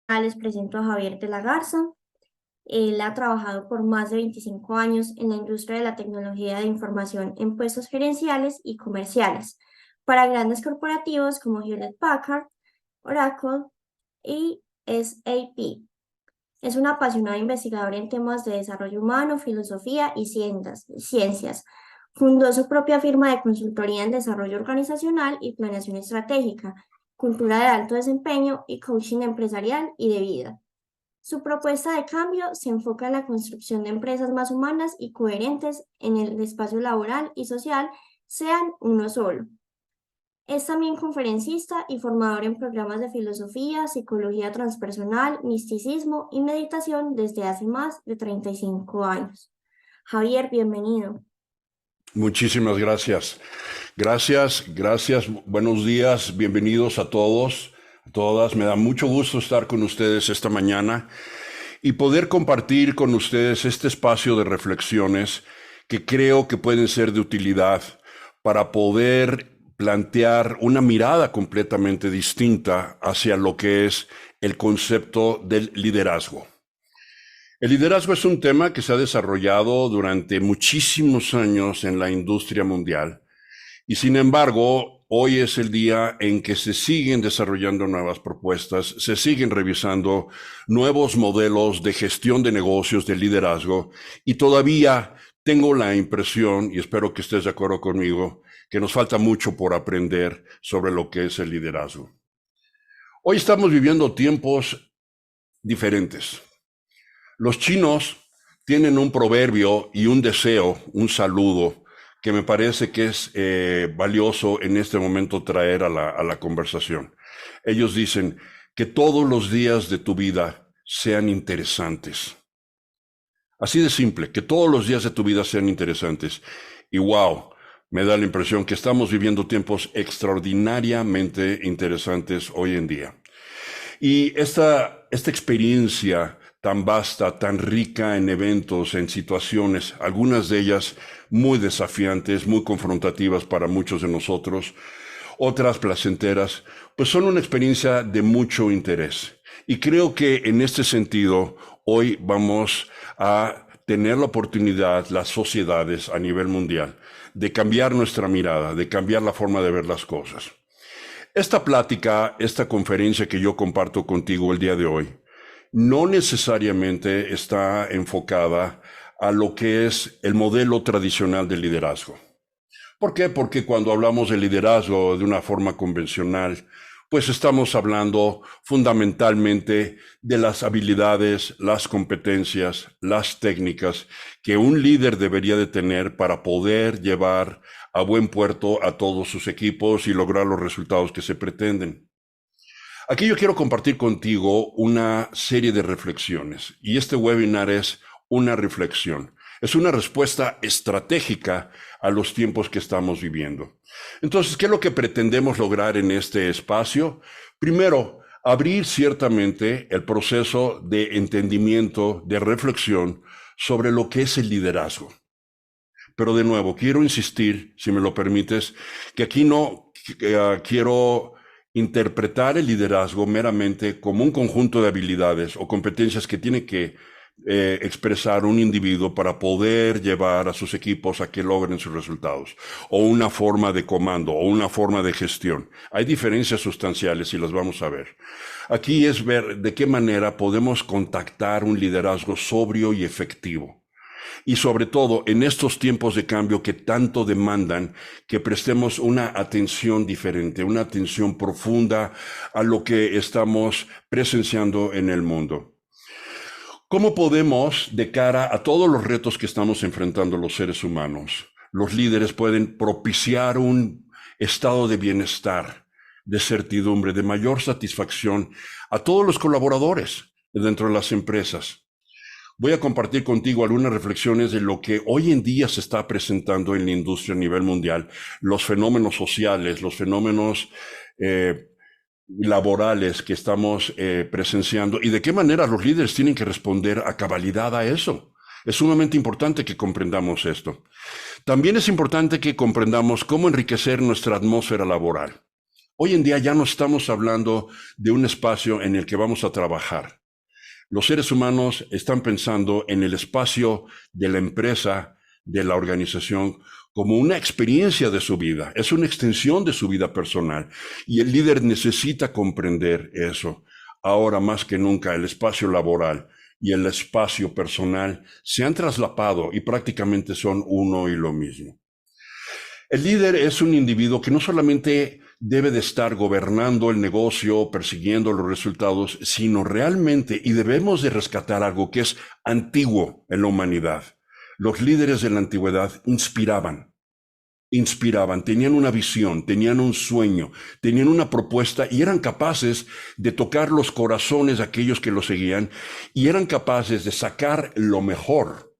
Les presento a Javier de la Garza. Él ha trabajado por más de 25 años en la industria de la tecnología de información en puestos gerenciales y comerciales para grandes corporativos como Hewlett Packard, Oracle y SAP. Es un apasionado investigador en temas de desarrollo humano, filosofía y ciencias. Fundó su propia firma de consultoría en desarrollo organizacional y planeación estratégica, cultura de alto desempeño y coaching empresarial y de vida. Su propuesta de cambio se enfoca en la construcción de empresas más humanas y coherentes en el espacio laboral y social, sean uno solo. Es también conferencista y formador en programas de filosofía, psicología transpersonal, misticismo y meditación desde hace más de 35 años. Javier, bienvenido. Muchísimas gracias. Gracias. Buenos días. Bienvenidos a todos, a todas. Me da mucho gusto estar con ustedes esta mañana y poder compartir con ustedes este espacio de reflexiones que creo que pueden ser de utilidad para poder plantear una mirada completamente distinta hacia lo que es el concepto del liderazgo. El liderazgo es un tema que se ha desarrollado durante muchísimos años en la industria mundial y sin embargo, hoy es el día en que se siguen desarrollando nuevas propuestas, se siguen revisando nuevos modelos de gestión de negocios, de liderazgo y todavía tengo la impresión, y espero que estés de acuerdo conmigo, que nos falta mucho por aprender sobre lo que es el liderazgo. Hoy estamos viviendo tiempos diferentes. Los chinos tienen un proverbio y un deseo, un saludo, que me parece que es valioso en este momento traer a la conversación. Ellos dicen que todos los días de tu vida sean interesantes. Así de simple, que todos los días de tu vida sean interesantes. Y wow, me da la impresión que estamos viviendo tiempos extraordinariamente interesantes hoy en día. Y esta experiencia tan vasta, tan rica en eventos, en situaciones, algunas de ellas muy desafiantes, muy confrontativas para muchos de nosotros, otras placenteras, pues son una experiencia de mucho interés. Y creo que en este sentido, hoy vamos a tener la oportunidad, las sociedades a nivel mundial, de cambiar nuestra mirada, de cambiar la forma de ver las cosas. Esta plática, esta conferencia que yo comparto contigo el día de hoy, no necesariamente está enfocada a lo que es el modelo tradicional de liderazgo. ¿Por qué? Porque cuando hablamos de liderazgo de una forma convencional, pues estamos hablando fundamentalmente de las habilidades, las competencias, las técnicas que un líder debería de tener para poder llevar a buen puerto a todos sus equipos y lograr los resultados que se pretenden. Aquí yo quiero compartir contigo una serie de reflexiones y este webinar es una reflexión. Es una respuesta estratégica a los tiempos que estamos viviendo. Entonces, ¿qué es lo que pretendemos lograr en este espacio? Primero, abrir ciertamente el proceso de entendimiento, de reflexión sobre lo que es el liderazgo. Pero de nuevo, quiero insistir, si me lo permites, que aquí no quiero interpretar el liderazgo meramente como un conjunto de habilidades o competencias que tiene que expresar un individuo para poder llevar a sus equipos a que logren sus resultados, o una forma de comando, o una forma de gestión. Hay diferencias sustanciales y las vamos a ver. Aquí es ver de qué manera podemos contactar un liderazgo sobrio y efectivo. Y sobre todo en estos tiempos de cambio que tanto demandan que prestemos una atención diferente, una atención profunda a lo que estamos presenciando en el mundo. ¿Cómo podemos, de cara a todos los retos que estamos enfrentando los seres humanos, los líderes pueden propiciar un estado de bienestar, de certidumbre, de mayor satisfacción a todos los colaboradores dentro de las empresas? Voy a compartir contigo algunas reflexiones de lo que hoy en día se está presentando en la industria a nivel mundial, los fenómenos sociales, los fenómenos laborales que estamos presenciando y de qué manera los líderes tienen que responder a cabalidad a eso. Es sumamente importante que comprendamos esto. También es importante que comprendamos cómo enriquecer nuestra atmósfera laboral. Hoy en día ya no estamos hablando de un espacio en el que vamos a trabajar. Los seres humanos están pensando en el espacio de la empresa, de la organización, como una experiencia de su vida. Es una extensión de su vida personal. Y el líder necesita comprender eso. Ahora más que nunca, el espacio laboral y el espacio personal se han traslapado y prácticamente son uno y lo mismo. El líder es un individuo que no solamente debe de estar gobernando el negocio, persiguiendo los resultados, sino realmente, y debemos de rescatar algo que es antiguo en la humanidad. Los líderes de la antigüedad inspiraban, tenían una visión, tenían un sueño, tenían una propuesta y eran capaces de tocar los corazones de aquellos que los seguían y eran capaces de sacar lo mejor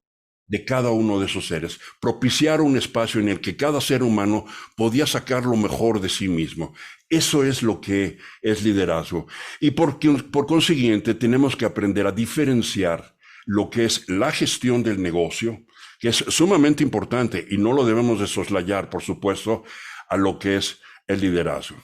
de cada uno de esos seres, propiciar un espacio en el que cada ser humano podía sacar lo mejor de sí mismo. Eso es lo que es liderazgo. Y por consiguiente tenemos que aprender a diferenciar lo que es la gestión del negocio, que es sumamente importante y no lo debemos de soslayar, por supuesto, a lo que es el liderazgo.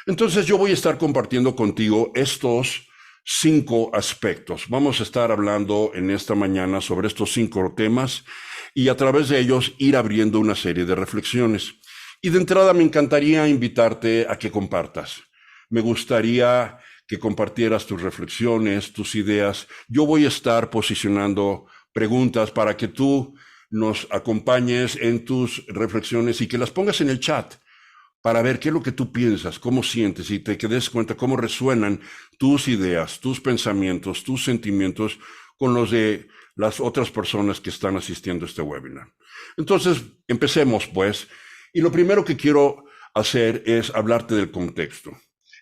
Entonces yo voy a estar compartiendo contigo estos 5 aspectos. Vamos a estar hablando en esta mañana sobre estos 5 temas y a través de ellos ir abriendo una serie de reflexiones. Y de entrada me encantaría invitarte a que compartas. Me gustaría que compartieras tus reflexiones, tus ideas. Yo voy a estar posicionando preguntas para que tú nos acompañes en tus reflexiones y que las pongas en el chat para ver qué es lo que tú piensas, cómo sientes y te des cuenta cómo resuenan tus ideas, tus pensamientos, tus sentimientos con los de las otras personas que están asistiendo a este webinar. Entonces, empecemos pues. Y lo primero que quiero hacer es hablarte del contexto.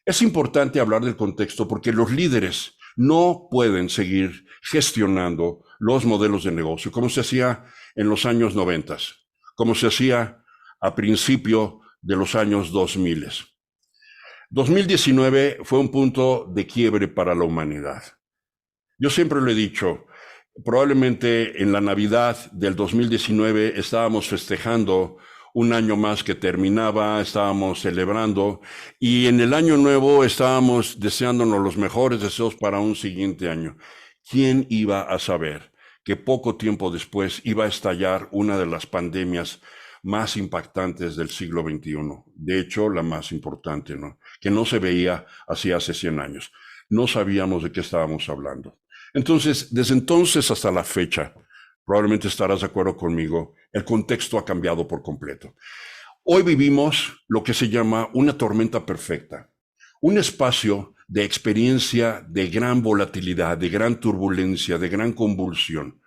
Es importante hablar del contexto porque los líderes no pueden seguir gestionando los modelos de negocio como se hacía en los años 90, como se hacía a principio de los años 2000. 2019 fue un punto de quiebre para la humanidad. Yo siempre lo he dicho, probablemente en la Navidad del 2019 estábamos festejando un año más que terminaba, estábamos celebrando y en el año nuevo estábamos deseándonos los mejores deseos para un siguiente año. ¿Quién iba a saber que poco tiempo después iba a estallar una de las pandemias más impactantes del siglo XXI? De hecho, la más importante, ¿no? Que no se veía así hace 100 años. No sabíamos de qué estábamos hablando. Entonces, desde entonces hasta la fecha, probablemente estarás de acuerdo conmigo, el contexto ha cambiado por completo. Hoy vivimos lo que se llama una tormenta perfecta, un espacio de experiencia de gran volatilidad, de gran turbulencia, de gran convulsión.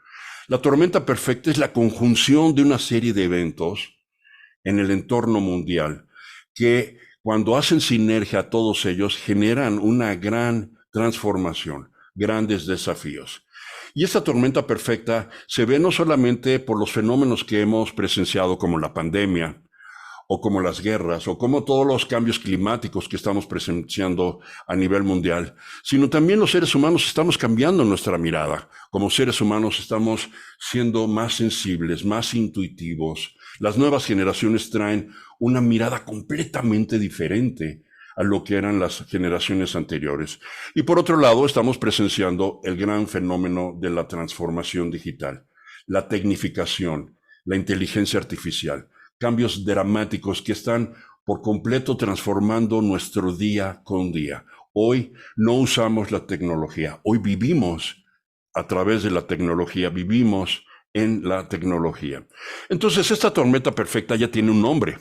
La tormenta perfecta es la conjunción de una serie de eventos en el entorno mundial que cuando hacen sinergia todos ellos generan una gran transformación, grandes desafíos. Y esta tormenta perfecta se ve no solamente por los fenómenos que hemos presenciado como la pandemia, o como las guerras, o como todos los cambios climáticos que estamos presenciando a nivel mundial, sino también los seres humanos estamos cambiando nuestra mirada. Como seres humanos estamos siendo más sensibles, más intuitivos. Las nuevas generaciones traen una mirada completamente diferente a lo que eran las generaciones anteriores. Y por otro lado, estamos presenciando el gran fenómeno de la transformación digital, la tecnificación, la inteligencia artificial, cambios dramáticos que están por completo transformando nuestro día con día. Hoy no usamos la tecnología, hoy vivimos a través de la tecnología, vivimos en la tecnología. Entonces, esta tormenta perfecta ya tiene un nombre.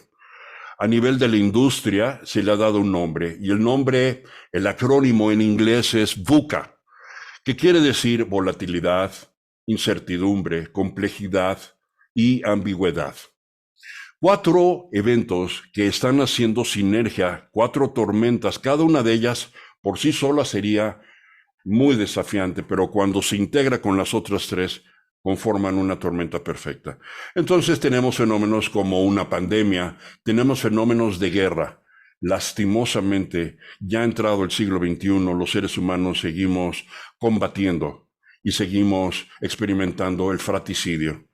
A nivel de la industria se le ha dado un nombre y el nombre, el acrónimo en inglés es VUCA, que quiere decir volatilidad, incertidumbre, complejidad y ambigüedad. 4 eventos que están haciendo sinergia, 4 tormentas, cada una de ellas por sí sola sería muy desafiante, pero cuando se integra con las otras 3, conforman una tormenta perfecta. Entonces tenemos fenómenos como una pandemia, tenemos fenómenos de guerra. Lastimosamente, ya entrado el siglo XXI, los seres humanos seguimos combatiendo y seguimos experimentando el fratricidio.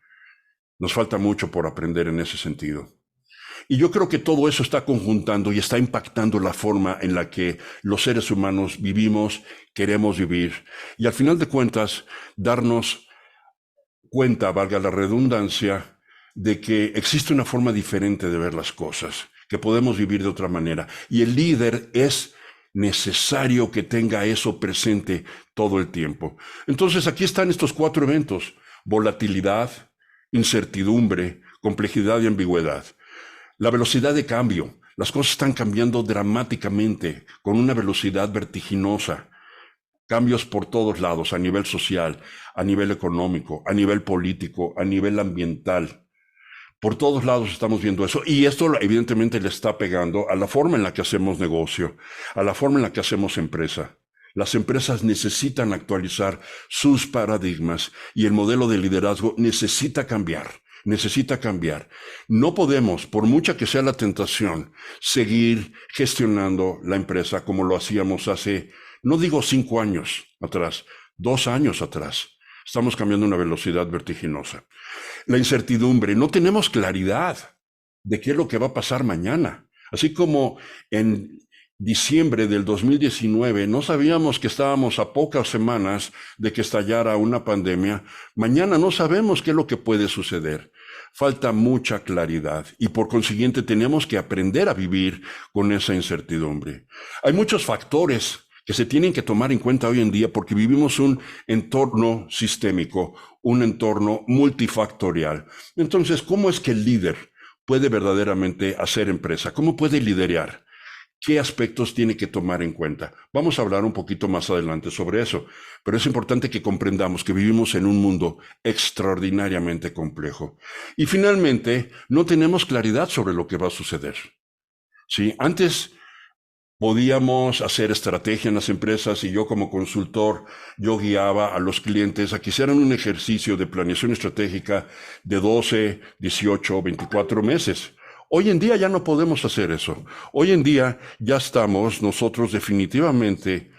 Nos falta mucho por aprender en ese sentido. Y yo creo que todo eso está conjuntando y está impactando la forma en la que los seres humanos vivimos, queremos vivir. Y al final de cuentas, darnos cuenta, valga la redundancia, de que existe una forma diferente de ver las cosas, que podemos vivir de otra manera. Y el líder es necesario que tenga eso presente todo el tiempo. Entonces, aquí están estos 4 eventos: volatilidad, incertidumbre, complejidad y ambigüedad. La velocidad de cambio. Las cosas están cambiando dramáticamente, con una velocidad vertiginosa. Cambios por todos lados, a nivel social, a nivel económico, a nivel político, a nivel ambiental. Por todos lados estamos viendo eso, y esto evidentemente le está pegando a la forma en la que hacemos negocio, a la forma en la que hacemos empresa. Las empresas necesitan actualizar sus paradigmas y el modelo de liderazgo necesita cambiar. Necesita cambiar. No podemos, por mucha que sea la tentación, seguir gestionando la empresa como lo hacíamos hace, no digo 5 años atrás, 2 años atrás. Estamos cambiando a una velocidad vertiginosa. La incertidumbre, no tenemos claridad de qué es lo que va a pasar mañana. Así como en diciembre del 2019 no sabíamos que estábamos a pocas semanas de que estallara una pandemia, mañana no sabemos qué es lo que puede suceder. Falta mucha claridad y por consiguiente tenemos que aprender a vivir con esa incertidumbre. Hay muchos factores que se tienen que tomar en cuenta hoy en día porque vivimos un entorno sistémico, un entorno multifactorial. Entonces, ¿cómo es que el líder puede verdaderamente hacer empresa? ¿Cómo puede liderar? ¿Qué aspectos tiene que tomar en cuenta? Vamos a hablar un poquito más adelante sobre eso, pero es importante que comprendamos que vivimos en un mundo extraordinariamente complejo. Y finalmente, no tenemos claridad sobre lo que va a suceder. ¿Sí? Antes podíamos hacer estrategia en las empresas y yo como consultor, yo guiaba a los clientes a que hicieran un ejercicio de planeación estratégica de 12, 18, 24 meses. Hoy en día ya no podemos hacer eso. Hoy en día ya estamos nosotros definitivamente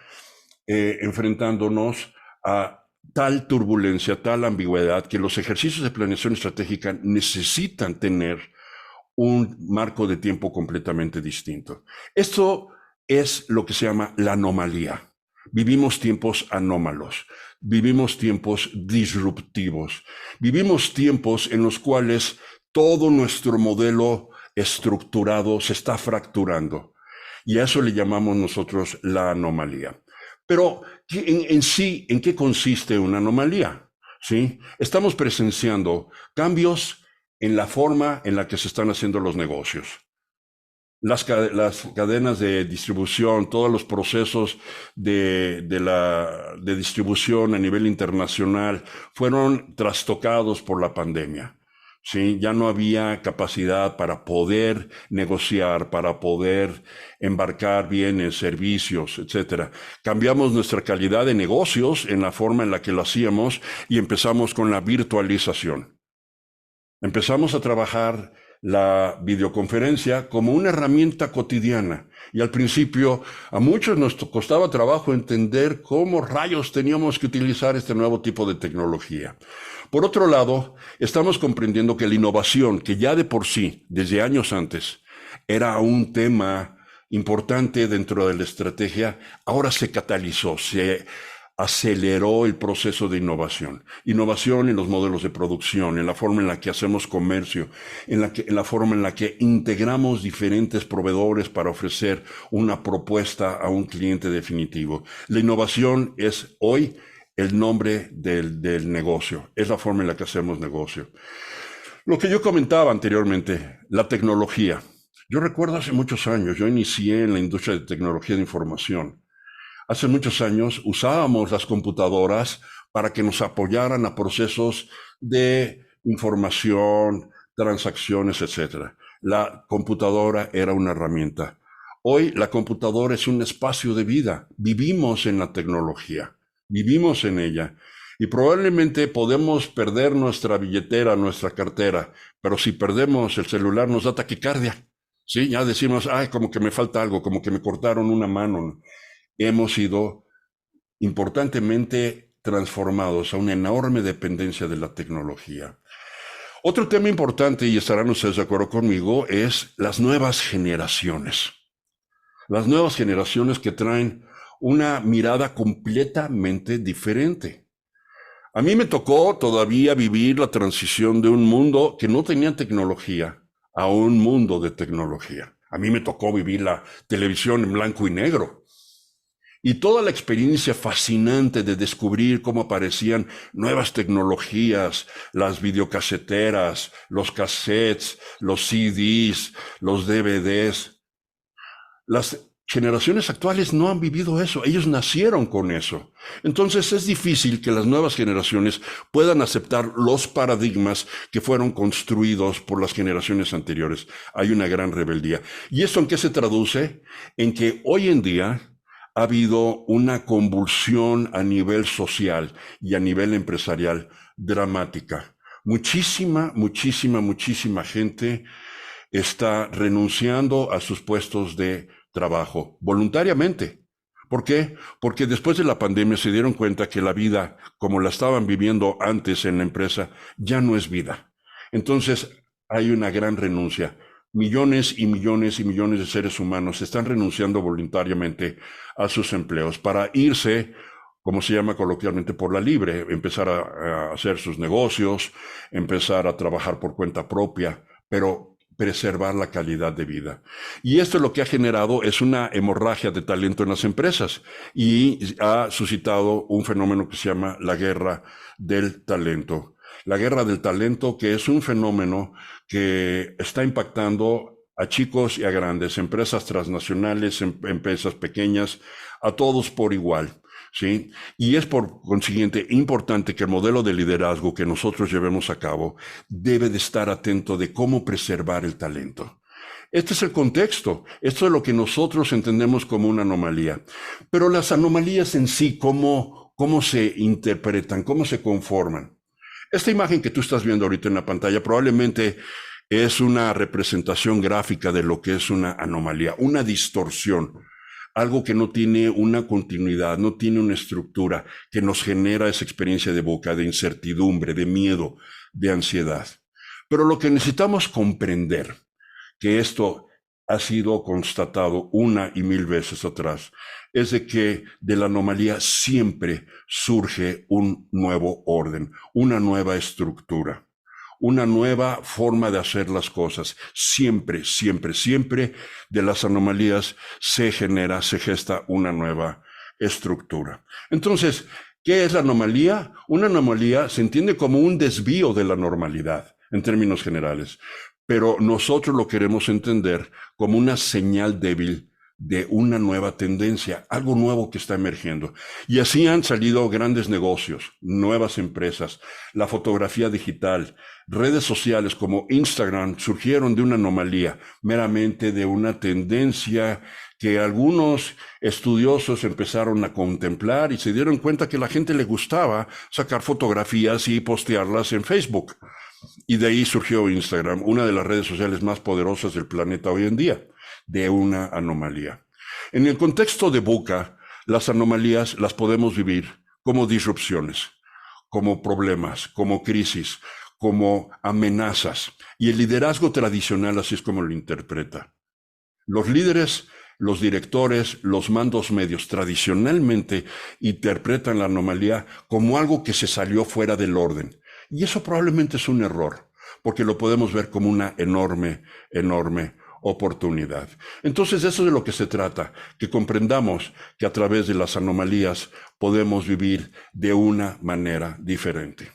enfrentándonos a tal turbulencia, tal ambigüedad, que los ejercicios de planeación estratégica necesitan tener un marco de tiempo completamente distinto. Esto es lo que se llama la anomalía. Vivimos tiempos anómalos, vivimos tiempos disruptivos, vivimos tiempos en los cuales todo nuestro modelo estructurado se está fracturando. Y a eso le llamamos nosotros la anomalía. Pero en sí, ¿en qué consiste una anomalía? ¿Sí? Estamos presenciando cambios en la forma en la que se están haciendo los negocios. Las cadenas de distribución, todos los procesos de distribución a nivel internacional fueron trastocados por la pandemia. ¿Sí? Ya no había capacidad para poder negociar, para poder embarcar bienes, servicios, etcétera. Cambiamos nuestra calidad de negocios en la forma en la que lo hacíamos y empezamos con la virtualización. Empezamos a trabajar la videoconferencia como una herramienta cotidiana. Y al principio a muchos nos costaba trabajo entender cómo rayos teníamos que utilizar este nuevo tipo de tecnología. Por otro lado, estamos comprendiendo que la innovación, que ya de por sí, desde años antes, era un tema importante dentro de la estrategia, ahora se catalizó, se aceleró el proceso de innovación. Innovación en los modelos de producción, en la forma en la que hacemos comercio, en la forma en la que integramos diferentes proveedores para ofrecer una propuesta a un cliente definitivo. La innovación es hoy el nombre del negocio, es la forma en la que hacemos negocio. Lo que yo comentaba anteriormente, la tecnología. Yo recuerdo hace muchos años, yo inicié en la industria de tecnología de información. Hace muchos años usábamos las computadoras para que nos apoyaran a procesos de información, transacciones, etc. La computadora era una herramienta. Hoy la computadora es un espacio de vida. Vivimos en la tecnología, vivimos en ella. Y probablemente podemos perder nuestra billetera, nuestra cartera, pero si perdemos el celular nos da taquicardia. Sí, ya decimos, ay, como que me falta algo, como que me cortaron una mano. Hemos sido importantemente transformados a una enorme dependencia de la tecnología. Otro tema importante, y estarán ustedes de acuerdo conmigo, es las nuevas generaciones. Las nuevas generaciones que traen una mirada completamente diferente. A mí me tocó todavía vivir la transición de un mundo que no tenía tecnología a un mundo de tecnología. A mí me tocó vivir la televisión en blanco y negro. Y toda la experiencia fascinante de descubrir cómo aparecían nuevas tecnologías, las videocaseteras, los cassettes, los CDs, los DVDs. Las generaciones actuales no han vivido eso, ellos nacieron con eso. Entonces es difícil que las nuevas generaciones puedan aceptar los paradigmas que fueron construidos por las generaciones anteriores. Hay una gran rebeldía. ¿Y esto en qué se traduce? En que hoy en día ha habido una convulsión a nivel social y a nivel empresarial dramática. Muchísima gente está renunciando a sus puestos de trabajo voluntariamente. ¿Por qué? Porque después de la pandemia se dieron cuenta que la vida, como la estaban viviendo antes en la empresa, ya no es vida. Entonces hay una gran renuncia. Millones y millones y millones de seres humanos están renunciando voluntariamente a sus empleos para irse, como se llama coloquialmente, por la libre, empezar a hacer sus negocios, empezar a trabajar por cuenta propia, pero preservar la calidad de vida. Y esto lo que ha generado es una hemorragia de talento en las empresas y ha suscitado un fenómeno que se llama la guerra del talento. La guerra del talento, que es un fenómeno que está impactando a chicos y a grandes, empresas transnacionales, empresas pequeñas, a todos por igual. ¿Sí? Y es por consiguiente importante que el modelo de liderazgo que nosotros llevemos a cabo debe de estar atento de cómo preservar el talento. Este es el contexto. Esto es lo que nosotros entendemos como una anomalía. Pero las anomalías en sí, ¿cómo se interpretan? ¿Cómo se conforman? Esta imagen que tú estás viendo ahorita en la pantalla probablemente es una representación gráfica de lo que es una anomalía, una distorsión. Algo que no tiene una continuidad, no tiene una estructura, que nos genera esa experiencia de boca, de incertidumbre, de miedo, de ansiedad. Pero lo que necesitamos comprender, que esto ha sido constatado una y mil veces atrás, es de que de la anomalía siempre surge un nuevo orden, una nueva estructura, una nueva forma de hacer las cosas. Siempre de las anomalías se gesta una nueva estructura. Entonces, ¿qué es la anomalía? Una anomalía se entiende como un desvío de la normalidad, en términos generales, pero nosotros lo queremos entender como una señal débil de una nueva tendencia, algo nuevo que está emergiendo. Y así han salido grandes negocios, nuevas empresas, la fotografía digital, redes sociales como Instagram surgieron de una anomalía, meramente de una tendencia que algunos estudiosos empezaron a contemplar y se dieron cuenta que a la gente le gustaba sacar fotografías y postearlas en Facebook. Y de ahí surgió Instagram, una de las redes sociales más poderosas del planeta hoy en día, de una anomalía. En el contexto de VUCA, las anomalías las podemos vivir como disrupciones, como problemas, como crisis, como amenazas. Y el liderazgo tradicional así es como lo interpreta. Los líderes, los directores, los mandos medios tradicionalmente interpretan la anomalía como algo que se salió fuera del orden. Y eso probablemente es un error, porque lo podemos ver como una enorme oportunidad. Entonces, eso es de lo que se trata, que comprendamos que a través de las anomalías podemos vivir de una manera diferente.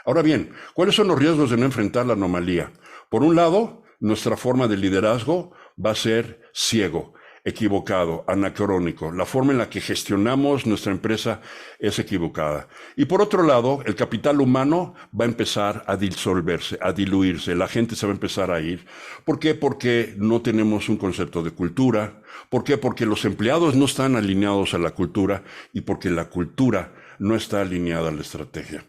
Ahora bien, ¿cuáles son los riesgos de no enfrentar la anomalía? Por un lado, nuestra forma de liderazgo va a ser ciego, equivocado, anacrónico. La forma en la que gestionamos nuestra empresa es equivocada. Y por otro lado, el capital humano va a empezar a disolverse, a diluirse. La gente se va a empezar a ir. ¿Por qué? Porque no tenemos un concepto de cultura. ¿Por qué? Porque los empleados no están alineados a la cultura y porque la cultura no está alineada a la estrategia.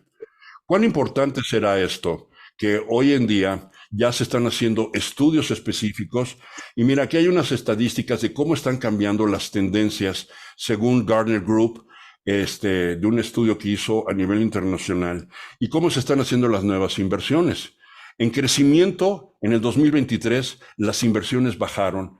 ¿Cuán importante será esto? Que hoy en día ya se están haciendo estudios específicos y mira, aquí hay unas estadísticas de cómo están cambiando las tendencias según Gartner Group de un estudio que hizo a nivel internacional y cómo se están haciendo las nuevas inversiones. En crecimiento, en el 2023, las inversiones bajaron.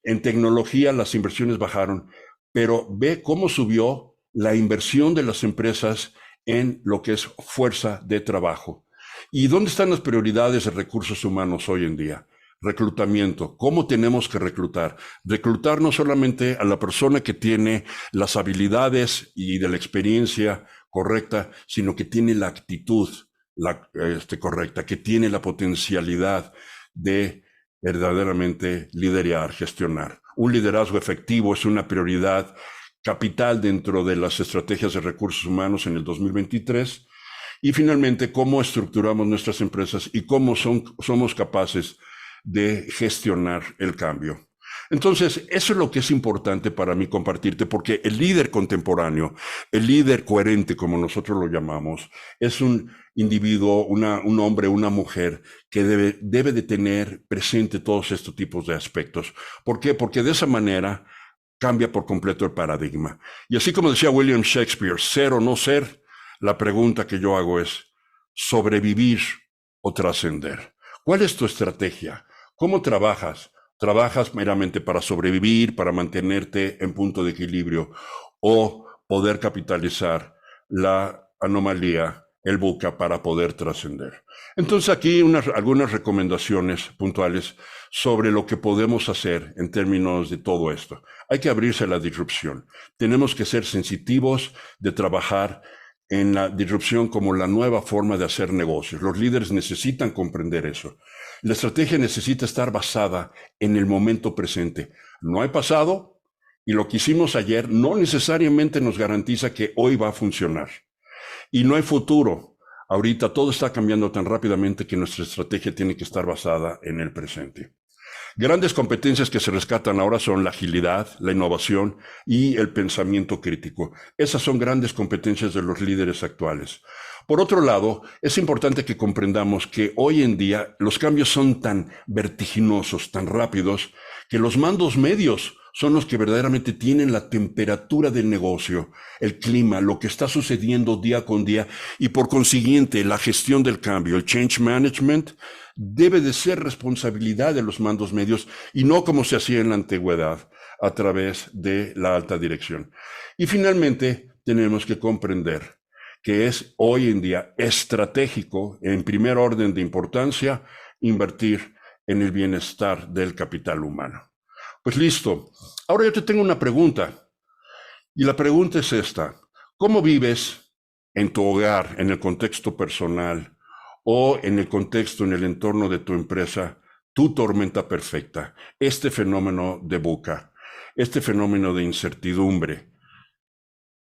En tecnología, las inversiones bajaron. Pero ve cómo subió la inversión de las empresas en lo que es fuerza de trabajo. ¿Y dónde están las prioridades de recursos humanos hoy en día? Reclutamiento. ¿Cómo tenemos que reclutar? Reclutar no solamente a la persona que tiene las habilidades y de la experiencia correcta, sino que tiene la actitud correcta, que tiene la potencialidad de verdaderamente liderar, gestionar. Un liderazgo efectivo es una prioridad capital dentro de las estrategias de recursos humanos en el 2023. Y finalmente, cómo estructuramos nuestras empresas y cómo somos capaces de gestionar el cambio. Entonces, eso es lo que es importante para mí compartirte, porque el líder contemporáneo, el líder coherente, como nosotros lo llamamos, es un individuo, un hombre, una mujer que debe de tener presente todos estos tipos de aspectos. ¿Por qué? Porque de esa manera cambia por completo el paradigma. Y así como decía William Shakespeare, ser o no ser, la pregunta que yo hago es, ¿sobrevivir o trascender? ¿Cuál es tu estrategia? ¿Cómo trabajas? ¿Trabajas meramente para sobrevivir, para mantenerte en punto de equilibrio o poder capitalizar la anomalía, el buca, para poder trascender? Entonces aquí algunas recomendaciones puntuales sobre lo que podemos hacer en términos de todo esto. Hay que abrirse a la disrupción. Tenemos que ser sensitivos de trabajar en la disrupción como la nueva forma de hacer negocios. Los líderes necesitan comprender eso. La estrategia necesita estar basada en el momento presente. No hay pasado y lo que hicimos ayer no necesariamente nos garantiza que hoy va a funcionar. Y no hay futuro. Ahorita todo está cambiando tan rápidamente que nuestra estrategia tiene que estar basada en el presente. Grandes competencias que se rescatan ahora son la agilidad, la innovación y el pensamiento crítico. Esas son grandes competencias de los líderes actuales. Por otro lado, es importante que comprendamos que hoy en día los cambios son tan vertiginosos, tan rápidos, que los mandos medios son los que verdaderamente tienen la temperatura del negocio, el clima, lo que está sucediendo día con día y por consiguiente la gestión del cambio, el change management, debe de ser responsabilidad de los mandos medios y no como se hacía en la antigüedad a través de la alta dirección. Y finalmente tenemos que comprender que es hoy en día estratégico, en primer orden de importancia, invertir en el bienestar del capital humano. Pues listo. Ahora yo te tengo una pregunta. Y la pregunta es esta. ¿Cómo vives en tu hogar, en el contexto personal o en el contexto, en el entorno de tu empresa, tu tormenta perfecta? Este fenómeno de VUCA, este fenómeno de incertidumbre,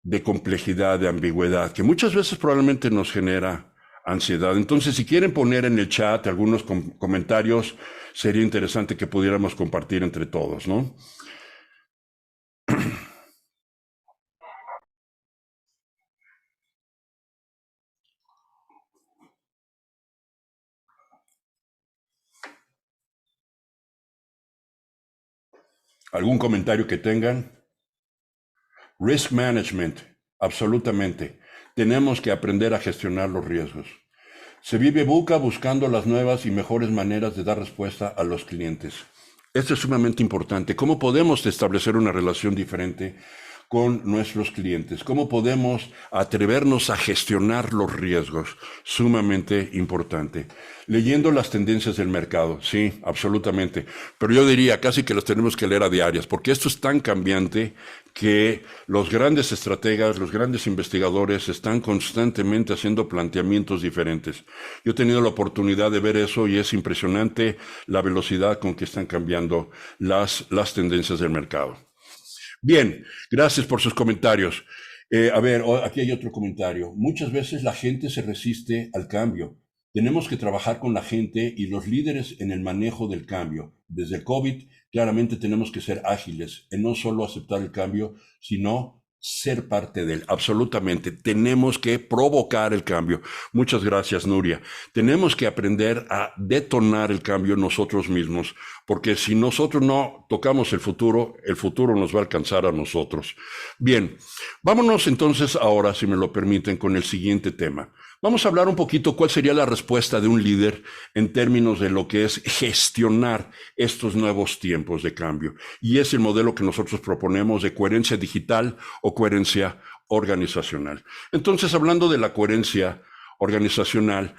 de complejidad, de ambigüedad, que muchas veces probablemente nos genera ansiedad. Entonces, si quieren poner en el chat algunos comentarios, sería interesante que pudiéramos compartir entre todos, ¿no? ¿Algún comentario que tengan? Risk management, absolutamente. Tenemos que aprender a gestionar los riesgos. Se vive VUCA buscando las nuevas y mejores maneras de dar respuesta a los clientes. Esto es sumamente importante. ¿Cómo podemos establecer una relación diferente con nuestros clientes? ¿Cómo podemos atrevernos a gestionar los riesgos? Sumamente importante. Leyendo las tendencias del mercado, sí, absolutamente. Pero yo diría casi que las tenemos que leer a diarias, porque esto es tan cambiante que los grandes estrategas, los grandes investigadores están constantemente haciendo planteamientos diferentes. Yo he tenido la oportunidad de ver eso y es impresionante la velocidad con que están cambiando las tendencias del mercado. Bien, gracias por sus comentarios. A ver, aquí hay otro comentario. Muchas veces la gente se resiste al cambio. Tenemos que trabajar con la gente y los líderes en el manejo del cambio. Desde el COVID, claramente tenemos que ser ágiles en no solo aceptar el cambio, sino ser parte de él, absolutamente. Tenemos que provocar el cambio. Muchas gracias, Nuria. Tenemos que aprender a detonar el cambio nosotros mismos, porque si nosotros no tocamos el futuro nos va a alcanzar a nosotros. Bien, vámonos entonces ahora, si me lo permiten, con el siguiente tema. Vamos a hablar un poquito cuál sería la respuesta de un líder en términos de lo que es gestionar estos nuevos tiempos de cambio. Y es el modelo que nosotros proponemos de coherencia digital o coherencia organizacional. Entonces, hablando de la coherencia organizacional,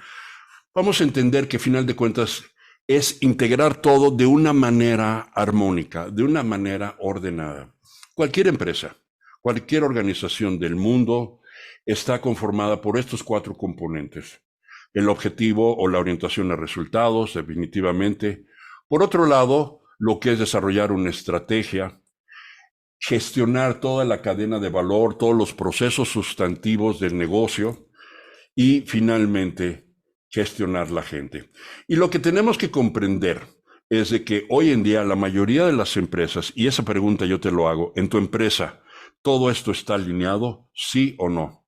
vamos a entender que, a final de cuentas, es integrar todo de una manera armónica, de una manera ordenada. Cualquier empresa, cualquier organización del mundo está conformada por estos 4 componentes. El objetivo o la orientación a resultados, definitivamente. Por otro lado, lo que es desarrollar una estrategia, gestionar toda la cadena de valor, todos los procesos sustantivos del negocio y finalmente gestionar la gente. Y lo que tenemos que comprender es de que hoy en día la mayoría de las empresas, y esa pregunta yo te lo hago, en tu empresa, ¿todo esto está alineado? ¿Sí o no?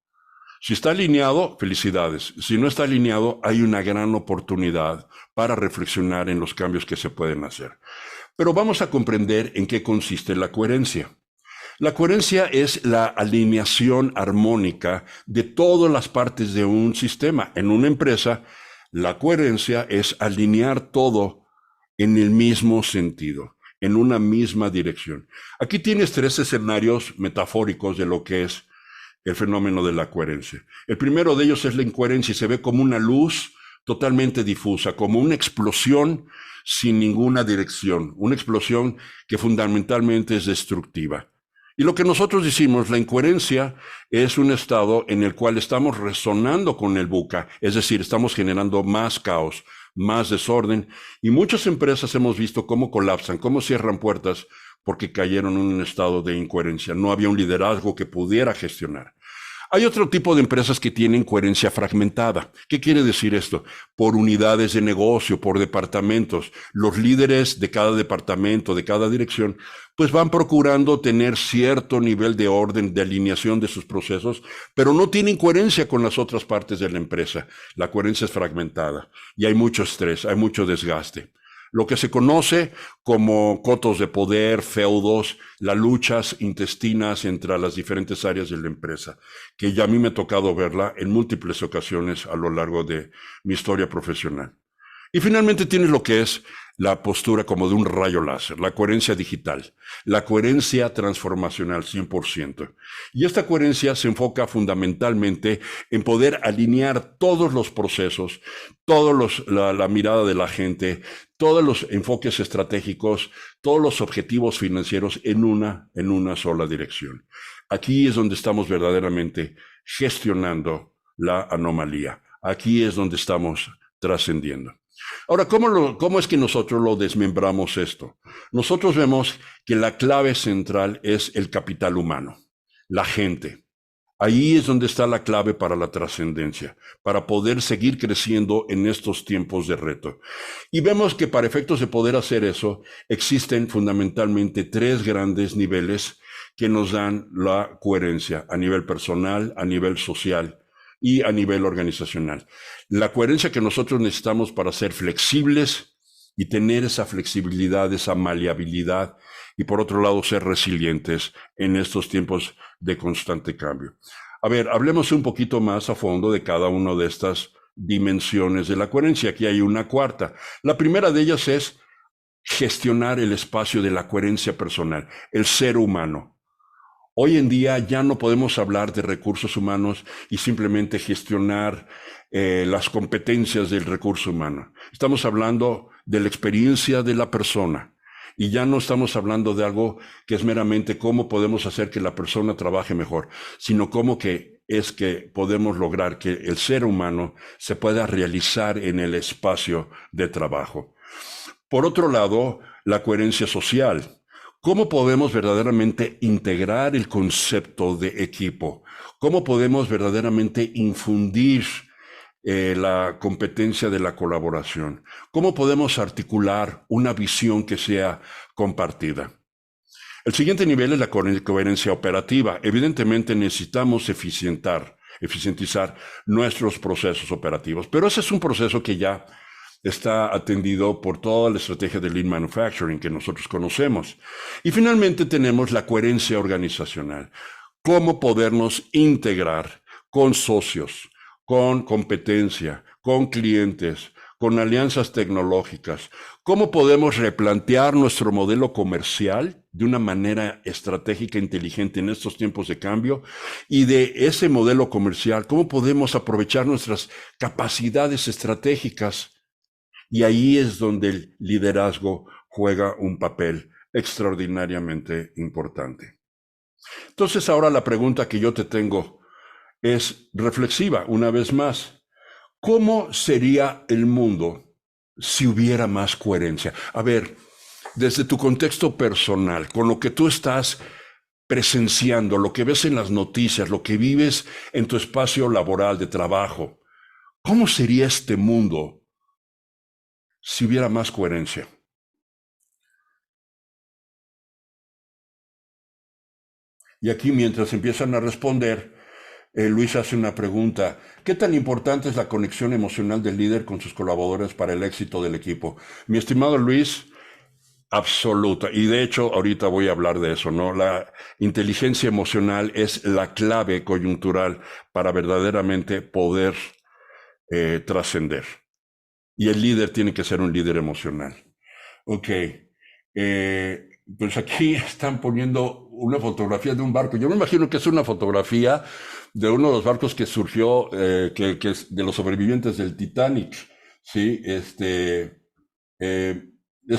Si está alineado, felicidades. Si no está alineado, hay una gran oportunidad para reflexionar en los cambios que se pueden hacer. Pero vamos a comprender en qué consiste la coherencia. La coherencia es la alineación armónica de todas las partes de un sistema. En una empresa, la coherencia es alinear todo en el mismo sentido, en una misma dirección. Aquí tienes 3 escenarios metafóricos de lo que es el fenómeno de la coherencia. El primero de ellos es la incoherencia y se ve como una luz totalmente difusa, como una explosión sin ninguna dirección, una explosión que fundamentalmente es destructiva. Y lo que nosotros decimos, la incoherencia es un estado en el cual estamos resonando con el VUCA, es decir, estamos generando más caos, más desorden, y muchas empresas hemos visto cómo colapsan, cómo cierran puertas porque cayeron en un estado de incoherencia. No había un liderazgo que pudiera gestionar. Hay otro tipo de empresas que tienen coherencia fragmentada. ¿Qué quiere decir esto? Por unidades de negocio, por departamentos. Los líderes de cada departamento, de cada dirección, pues van procurando tener cierto nivel de orden, de alineación de sus procesos, pero no tienen coherencia con las otras partes de la empresa. La coherencia es fragmentada y hay mucho estrés, hay mucho desgaste. Lo que se conoce como cotos de poder, feudos, las luchas intestinas entre las diferentes áreas de la empresa, que ya a mí me ha tocado verla en múltiples ocasiones a lo largo de mi historia profesional. Y finalmente tienes lo que es la postura como de un rayo láser, la coherencia digital, la coherencia transformacional 100%. Y esta coherencia se enfoca fundamentalmente en poder alinear todos los procesos, la mirada de la gente, todos los enfoques estratégicos, todos los objetivos financieros en una sola dirección. Aquí es donde estamos verdaderamente gestionando la anomalía. Aquí es donde estamos trascendiendo. Ahora, ¿cómo es que nosotros lo desmembramos esto? Nosotros vemos que la clave central es el capital humano, la gente. Ahí es donde está la clave para la trascendencia, para poder seguir creciendo en estos tiempos de reto. Y vemos que para efectos de poder hacer eso, existen fundamentalmente 3 grandes niveles que nos dan la coherencia a nivel personal, a nivel social y a nivel organizacional. La coherencia que nosotros necesitamos para ser flexibles y tener esa flexibilidad, esa maleabilidad, y por otro lado ser resilientes en estos tiempos de constante cambio. A ver, hablemos un poquito más a fondo de cada una de estas dimensiones de la coherencia. Aquí hay una cuarta. La primera de ellas es gestionar el espacio de la coherencia personal, el ser humano. Hoy en día ya no podemos hablar de recursos humanos y simplemente gestionar las competencias del recurso humano. Estamos hablando de la experiencia de la persona y ya no estamos hablando de algo que es meramente cómo podemos hacer que la persona trabaje mejor, sino cómo que podemos lograr que el ser humano se pueda realizar en el espacio de trabajo. Por otro lado, la coherencia social. ¿Cómo podemos verdaderamente integrar el concepto de equipo? ¿Cómo podemos verdaderamente infundir la competencia de la colaboración? ¿Cómo podemos articular una visión que sea compartida? El siguiente nivel es la coherencia operativa. Evidentemente necesitamos eficientizar nuestros procesos operativos, pero ese es un proceso que ya está atendido por toda la estrategia de Lean Manufacturing que nosotros conocemos. Y finalmente tenemos la coherencia organizacional. Cómo podernos integrar con socios, con competencia, con clientes, con alianzas tecnológicas. ¿Cómo podemos replantear nuestro modelo comercial de una manera estratégica e inteligente en estos tiempos de cambio? Y de ese modelo comercial, ¿cómo podemos aprovechar nuestras capacidades estratégicas? Y ahí es donde el liderazgo juega un papel extraordinariamente importante. Entonces ahora la pregunta que yo te tengo es reflexiva una vez más. ¿Cómo sería el mundo si hubiera más coherencia? A ver, desde tu contexto personal, con lo que tú estás presenciando, lo que ves en las noticias, lo que vives en tu espacio laboral de trabajo, ¿cómo sería este mundo si hubiera más coherencia? Y aquí, mientras empiezan a responder, Luis hace una pregunta. ¿Qué tan importante es la conexión emocional del líder con sus colaboradores para el éxito del equipo? Mi estimado Luis, absoluta. Y de hecho, ahorita voy a hablar de eso, ¿no? La inteligencia emocional es la clave coyuntural para verdaderamente poder trascender. Y el líder tiene que ser un líder emocional. Ok. Pues aquí están poniendo una fotografía de un barco. Yo me imagino que es una fotografía de uno de los barcos que surgió, que es de los sobrevivientes del Titanic. Sí, es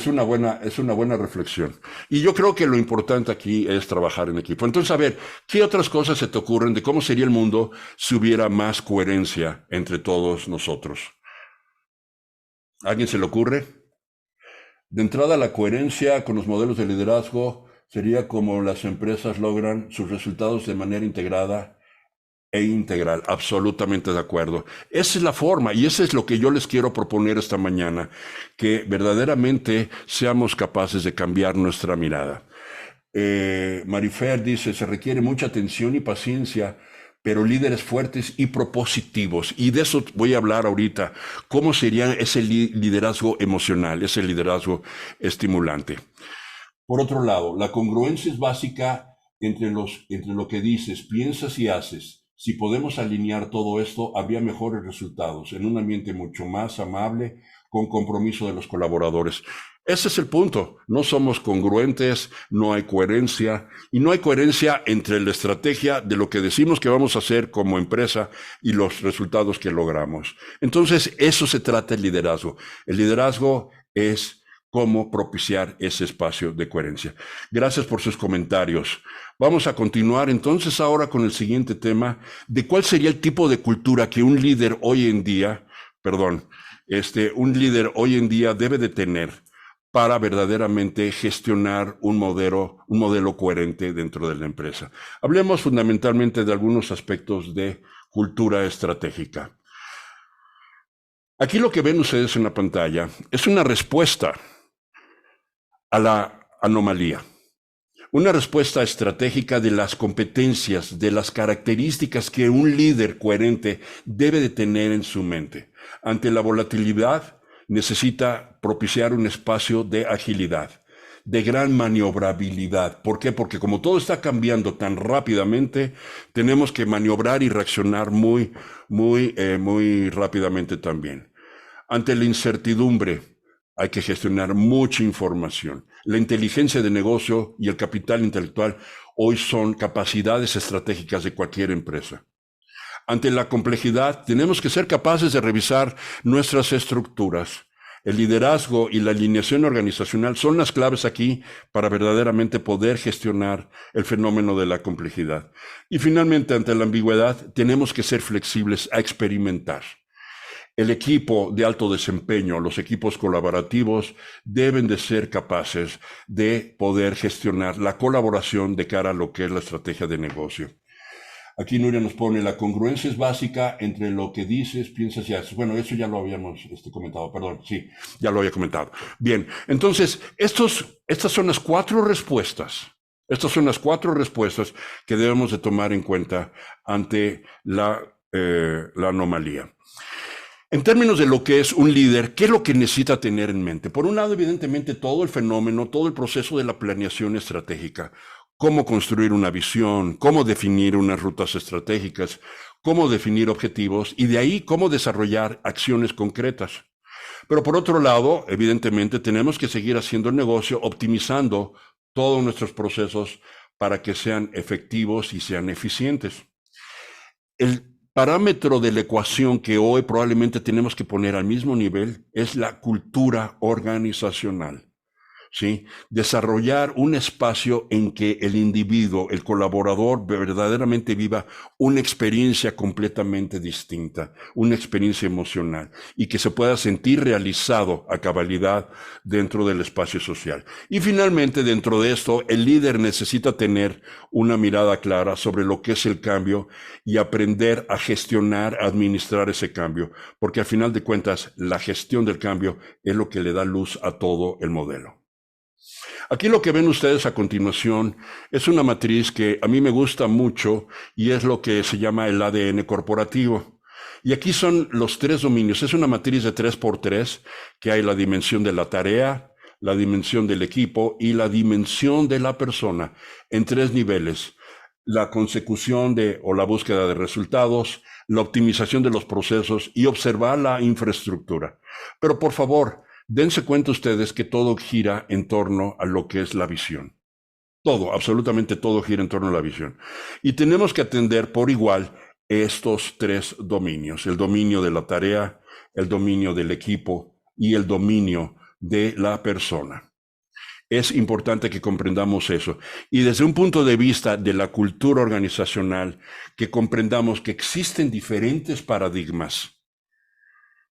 una buena reflexión. Y yo creo que lo importante aquí es trabajar en equipo. Entonces, a ver, ¿qué otras cosas se te ocurren de cómo sería el mundo si hubiera más coherencia entre todos nosotros? ¿A alguien se le ocurre? De entrada, la coherencia con los modelos de liderazgo sería como las empresas logran sus resultados de manera integrada e integral. Absolutamente de acuerdo. Esa es la forma y eso es lo que yo les quiero proponer esta mañana, que verdaderamente seamos capaces de cambiar nuestra mirada. Marifer dice, se requiere mucha atención y paciencia, pero líderes fuertes y propositivos. Y de eso voy a hablar ahorita. ¿Cómo sería ese liderazgo emocional, ese liderazgo estimulante? Por otro lado, la congruencia es básica entre lo que dices, piensas y haces. Si podemos alinear todo esto, habría mejores resultados en un ambiente mucho más amable, con compromiso de los colaboradores. Ese es el punto. No somos congruentes, no hay coherencia, y no hay coherencia entre la estrategia de lo que decimos que vamos a hacer como empresa y los resultados que logramos. Entonces, eso se trata el liderazgo. El liderazgo es cómo propiciar ese espacio de coherencia. Gracias por sus comentarios. Vamos a continuar entonces ahora con el siguiente tema de cuál sería el tipo de cultura que un líder hoy en día debe de tener para verdaderamente gestionar un modelo coherente dentro de la empresa. Hablemos fundamentalmente de algunos aspectos de cultura estratégica. Aquí lo que ven ustedes en la pantalla es una respuesta a la anomalía. Una respuesta estratégica de las competencias, de las características que un líder coherente debe de tener en su mente. Ante la volatilidad, necesita propiciar un espacio de agilidad, de gran maniobrabilidad. ¿Por qué? Porque como todo está cambiando tan rápidamente, tenemos que maniobrar y reaccionar muy rápidamente también. Ante la incertidumbre, hay que gestionar mucha información. La inteligencia de negocio y el capital intelectual hoy son capacidades estratégicas de cualquier empresa. Ante la complejidad, tenemos que ser capaces de revisar nuestras estructuras. El liderazgo y la alineación organizacional son las claves aquí para verdaderamente poder gestionar el fenómeno de la complejidad. Y finalmente, ante la ambigüedad, tenemos que ser flexibles a experimentar. El equipo de alto desempeño, los equipos colaborativos, deben de ser capaces de poder gestionar la colaboración de cara a lo que es la estrategia de negocio. Aquí Nuria nos pone, la congruencia es básica entre lo que dices, piensas y haces. Bueno, eso ya lo habíamos comentado, perdón, sí, ya lo había comentado. Bien, entonces, estas son las 4 respuestas Estas son las 4 respuestas que debemos de tomar en cuenta ante la anomalía. En términos de lo que es un líder, ¿qué es lo que necesita tener en mente? Por un lado, evidentemente, todo el fenómeno, todo el proceso de la planeación estratégica, cómo construir una visión, cómo definir unas rutas estratégicas, cómo definir objetivos y de ahí cómo desarrollar acciones concretas. Pero por otro lado, evidentemente, tenemos que seguir haciendo el negocio, optimizando todos nuestros procesos para que sean efectivos y sean eficientes. El parámetro de la ecuación que hoy probablemente tenemos que poner al mismo nivel es la cultura organizacional. ¿Sí? Desarrollar un espacio en que el individuo, el colaborador, verdaderamente viva una experiencia completamente distinta, una experiencia emocional, y que se pueda sentir realizado a cabalidad dentro del espacio social. Y finalmente, dentro de esto, el líder necesita tener una mirada clara sobre lo que es el cambio y aprender a gestionar, a administrar ese cambio, porque al final de cuentas, la gestión del cambio es lo que le da luz a todo el modelo. Aquí lo que ven ustedes a continuación es una matriz que a mí me gusta mucho y es lo que se llama el ADN corporativo. Y aquí son los 3 dominios. Es una matriz de 3x3 que hay la dimensión de la tarea, la dimensión del equipo y la dimensión de la persona en 3 niveles. La consecución o la búsqueda de resultados, la optimización de los procesos y observar la infraestructura. Pero por favor, dense cuenta ustedes que todo gira en torno a lo que es la visión. Todo, absolutamente todo gira en torno a la visión. Y tenemos que atender por igual estos 3 dominios: el dominio de la tarea, el dominio del equipo y el dominio de la persona. Es importante que comprendamos eso. Y desde un punto de vista de la cultura organizacional, que comprendamos que existen diferentes paradigmas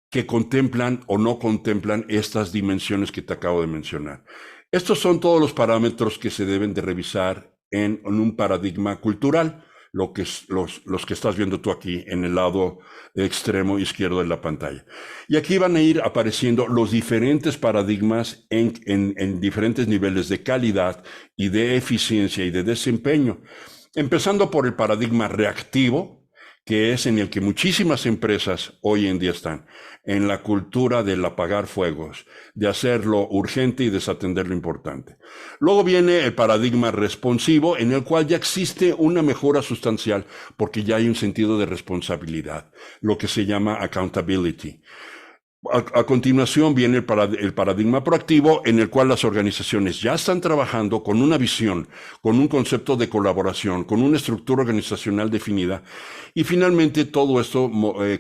que contemplan o no contemplan estas dimensiones que te acabo de mencionar. Estos son todos los parámetros que se deben de revisar en un paradigma cultural, los que estás viendo tú aquí en el lado extremo izquierdo de la pantalla. Y aquí van a ir apareciendo los diferentes paradigmas en diferentes niveles de calidad y de eficiencia y de desempeño, empezando por el paradigma reactivo, que es en el que muchísimas empresas hoy en día están, en la cultura del apagar fuegos, de hacerlo urgente y desatender lo importante. Luego viene el paradigma responsivo, en el cual ya existe una mejora sustancial, porque ya hay un sentido de responsabilidad, lo que se llama accountability. A continuación viene el paradigma proactivo, en el cual las organizaciones ya están trabajando con una visión, con un concepto de colaboración, con una estructura organizacional definida, y finalmente todo esto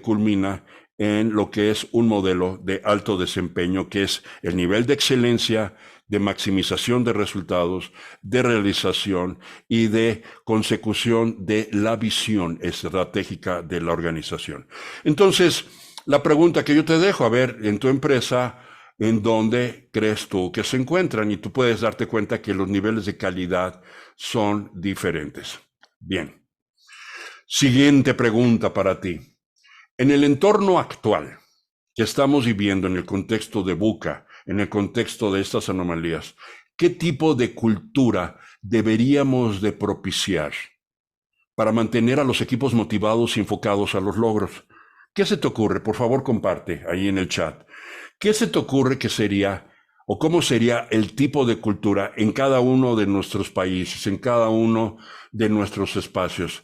culmina en lo que es un modelo de alto desempeño, que es el nivel de excelencia, de maximización de resultados, de realización y de consecución de la visión estratégica de la organización. Entonces, la pregunta que yo te dejo, a ver, en tu empresa, ¿en dónde crees tú que se encuentran? Y tú puedes darte cuenta que los niveles de calidad son diferentes. Bien. Siguiente pregunta para ti. En el entorno actual que estamos viviendo, en el contexto de VUCA, en el contexto de estas anomalías, ¿qué tipo de cultura deberíamos de propiciar para mantener a los equipos motivados y enfocados a los logros? ¿Qué se te ocurre? Por favor, comparte ahí en el chat. ¿Qué se te ocurre que sería o cómo sería el tipo de cultura en cada uno de nuestros países, en cada uno de nuestros espacios,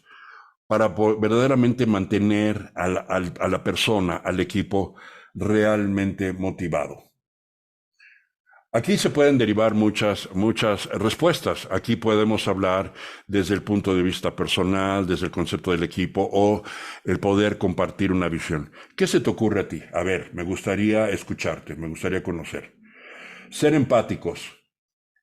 para verdaderamente mantener a la persona, al equipo realmente motivado? Aquí se pueden derivar muchas respuestas. Aquí podemos hablar desde el punto de vista personal, desde el concepto del equipo o el poder compartir una visión. ¿Qué se te ocurre a ti? A ver, me gustaría escucharte, me gustaría conocer. Ser empáticos.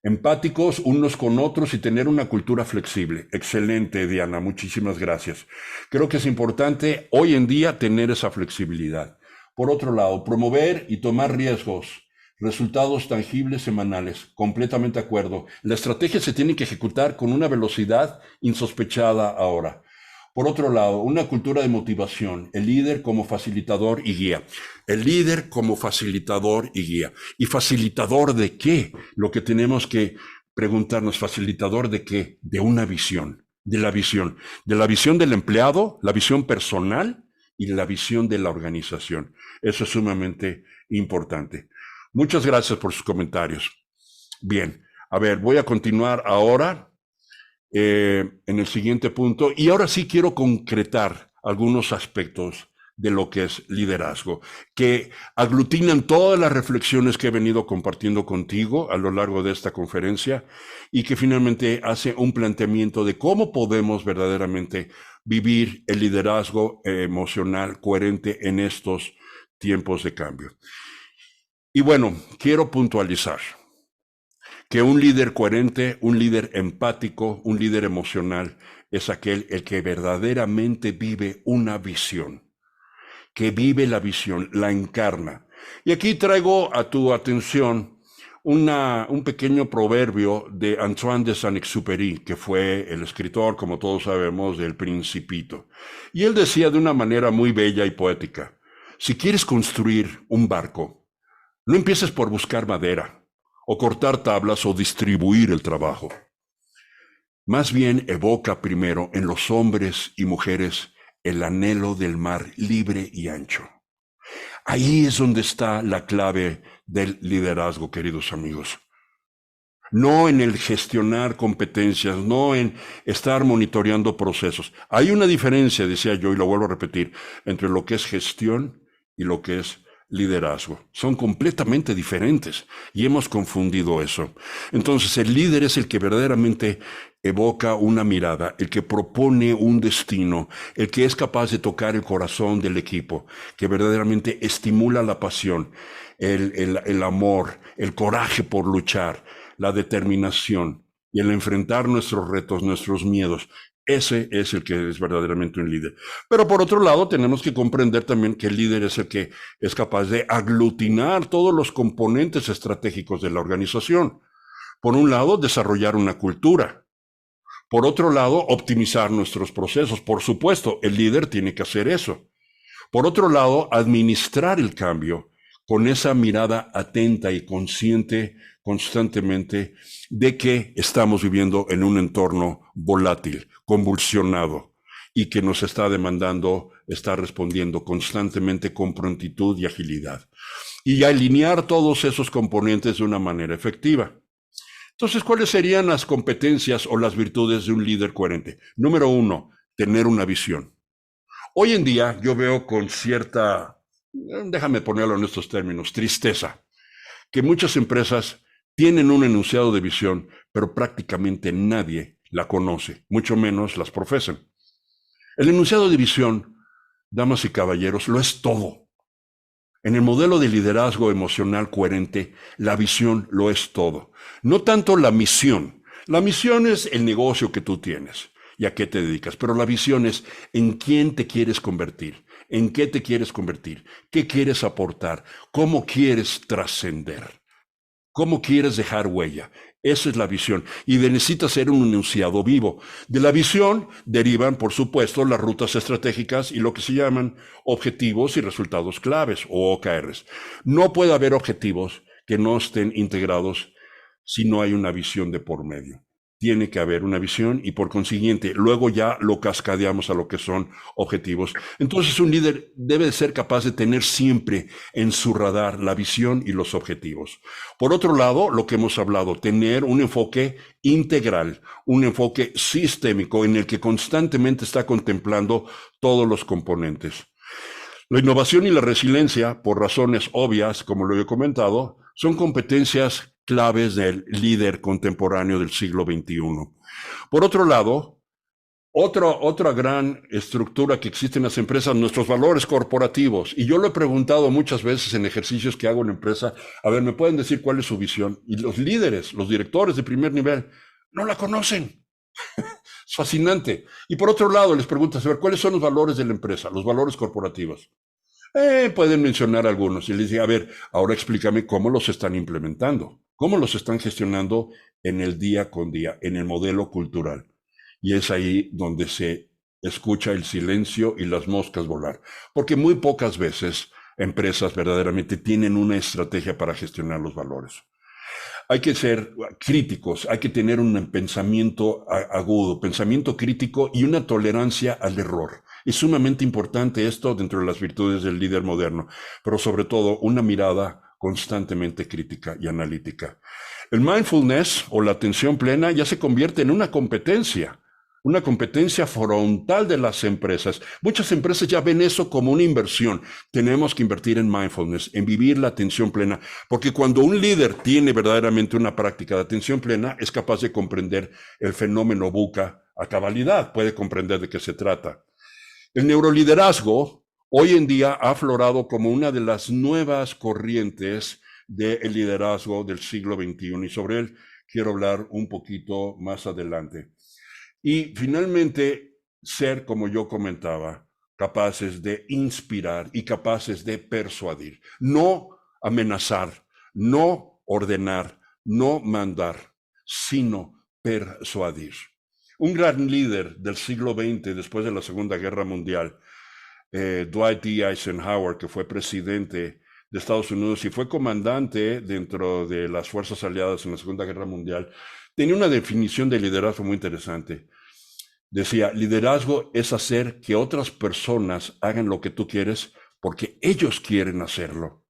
Empáticos unos con otros y tener una cultura flexible. Excelente, Diana, muchísimas gracias. Creo que es importante hoy en día tener esa flexibilidad. Por otro lado, promover y tomar riesgos. Resultados tangibles semanales, completamente de acuerdo. La estrategia se tiene que ejecutar con una velocidad insospechada ahora. Por otro lado, una cultura de motivación, el líder como facilitador y guía. El líder como facilitador y guía. ¿Y facilitador de qué? Lo que tenemos que preguntarnos, ¿facilitador de qué? De una visión, de la visión. De la visión del empleado, la visión personal y la visión de la organización. Eso es sumamente importante. Muchas gracias por sus comentarios. Bien, a ver, voy a continuar ahora en el siguiente punto. Y ahora sí quiero concretar algunos aspectos de lo que es liderazgo, que aglutinan todas las reflexiones que he venido compartiendo contigo a lo largo de esta conferencia y que finalmente hace un planteamiento de cómo podemos verdaderamente vivir el liderazgo emocional coherente en estos tiempos de cambio. Y bueno, quiero puntualizar que un líder coherente, un líder empático, un líder emocional es aquel el que verdaderamente vive una visión, que vive la visión, la encarna. Y aquí traigo a tu atención un pequeño proverbio de Antoine de Saint-Exupéry, que fue el escritor, como todos sabemos, del Principito. Y él decía de una manera muy bella y poética, si quieres construir un barco, no empieces por buscar madera, o cortar tablas o distribuir el trabajo. Más bien evoca primero en los hombres y mujeres el anhelo del mar libre y ancho. Ahí es donde está la clave del liderazgo, queridos amigos. No en el gestionar competencias, no en estar monitoreando procesos. Hay una diferencia, decía yo, y lo vuelvo a repetir, entre lo que es gestión y lo que es liderazgo. Son completamente diferentes y hemos confundido eso. Entonces, el líder es el que verdaderamente evoca una mirada, el que propone un destino, el que es capaz de tocar el corazón del equipo, que verdaderamente estimula la pasión, el amor, el coraje por luchar, la determinación y el enfrentar nuestros retos, nuestros miedos. Ese es el que es verdaderamente un líder. Pero por otro lado, tenemos que comprender también que el líder es el que es capaz de aglutinar todos los componentes estratégicos de la organización. Por un lado, desarrollar una cultura. Por otro lado, optimizar nuestros procesos. Por supuesto, el líder tiene que hacer eso. Por otro lado, administrar el cambio con esa mirada atenta y consciente constantemente de que estamos viviendo en un entorno volátil, convulsionado, y que nos está demandando estar respondiendo constantemente con prontitud y agilidad. Y alinear todos esos componentes de una manera efectiva. Entonces, ¿cuáles serían las competencias o las virtudes de un líder coherente? Número 1, tener una visión. Hoy en día yo veo con cierta, déjame ponerlo en estos términos, tristeza, que muchas empresas tienen un enunciado de visión, pero prácticamente nadie la conoce, mucho menos las profesan. El enunciado de visión, damas y caballeros, lo es todo. En el modelo de liderazgo emocional coherente, la visión lo es todo. No tanto la misión. La misión es el negocio que tú tienes y a qué te dedicas, pero la visión es en quién te quieres convertir, en qué te quieres convertir, qué quieres aportar, cómo quieres trascender. ¿Cómo quieres dejar huella? Esa es la visión. Y necesita ser un enunciado vivo. De la visión derivan, por supuesto, las rutas estratégicas y lo que se llaman objetivos y resultados claves, o OKRs. No puede haber objetivos que no estén integrados si no hay una visión de por medio. Tiene que haber una visión y por consiguiente luego ya lo cascadeamos a lo que son objetivos. Entonces un líder debe de ser capaz de tener siempre en su radar la visión y los objetivos. Por otro lado, lo que hemos hablado, tener un enfoque integral, un enfoque sistémico en el que constantemente está contemplando todos los componentes. La innovación y la resiliencia, por razones obvias, como lo he comentado, son competencias claves del líder contemporáneo del siglo XXI. Por otro lado, otra gran estructura que existe en las empresas, nuestros valores corporativos. Y yo lo he preguntado muchas veces en ejercicios que hago en la empresa, a ver, ¿me pueden decir cuál es su visión? Y los líderes, los directores de primer nivel, no la conocen. Es fascinante. Y por otro lado, les preguntas, a ver, ¿cuáles son los valores de la empresa, los valores corporativos? Pueden mencionar algunos y les digo, a ver, ahora explícame cómo los están implementando, cómo los están gestionando en el día con día, en el modelo cultural. Y es ahí donde se escucha el silencio y las moscas volar, porque muy pocas veces empresas verdaderamente tienen una estrategia para gestionar los valores. Hay que ser críticos, hay que tener un pensamiento agudo, pensamiento crítico y una tolerancia al error. Es sumamente importante esto dentro de las virtudes del líder moderno, pero sobre todo una mirada constantemente crítica y analítica. El mindfulness o la atención plena ya se convierte en una competencia frontal de las empresas. Muchas empresas ya ven eso como una inversión. Tenemos que invertir en mindfulness, en vivir la atención plena, porque cuando un líder tiene verdaderamente una práctica de atención plena, es capaz de comprender el fenómeno VUCA a cabalidad, puede comprender de qué se trata. El neuroliderazgo hoy en día ha aflorado como una de las nuevas corrientes del liderazgo del siglo XXI y sobre él quiero hablar un poquito más adelante. Y finalmente, ser, como yo comentaba, capaces de inspirar y capaces de persuadir, no amenazar, no ordenar, no mandar, sino persuadir. Un gran líder del siglo XX, después de la Segunda Guerra Mundial, Dwight D. Eisenhower, que fue presidente de Estados Unidos y fue comandante dentro de las fuerzas aliadas en la Segunda Guerra Mundial, tenía una definición de liderazgo muy interesante. Decía, liderazgo es hacer que otras personas hagan lo que tú quieres porque ellos quieren hacerlo.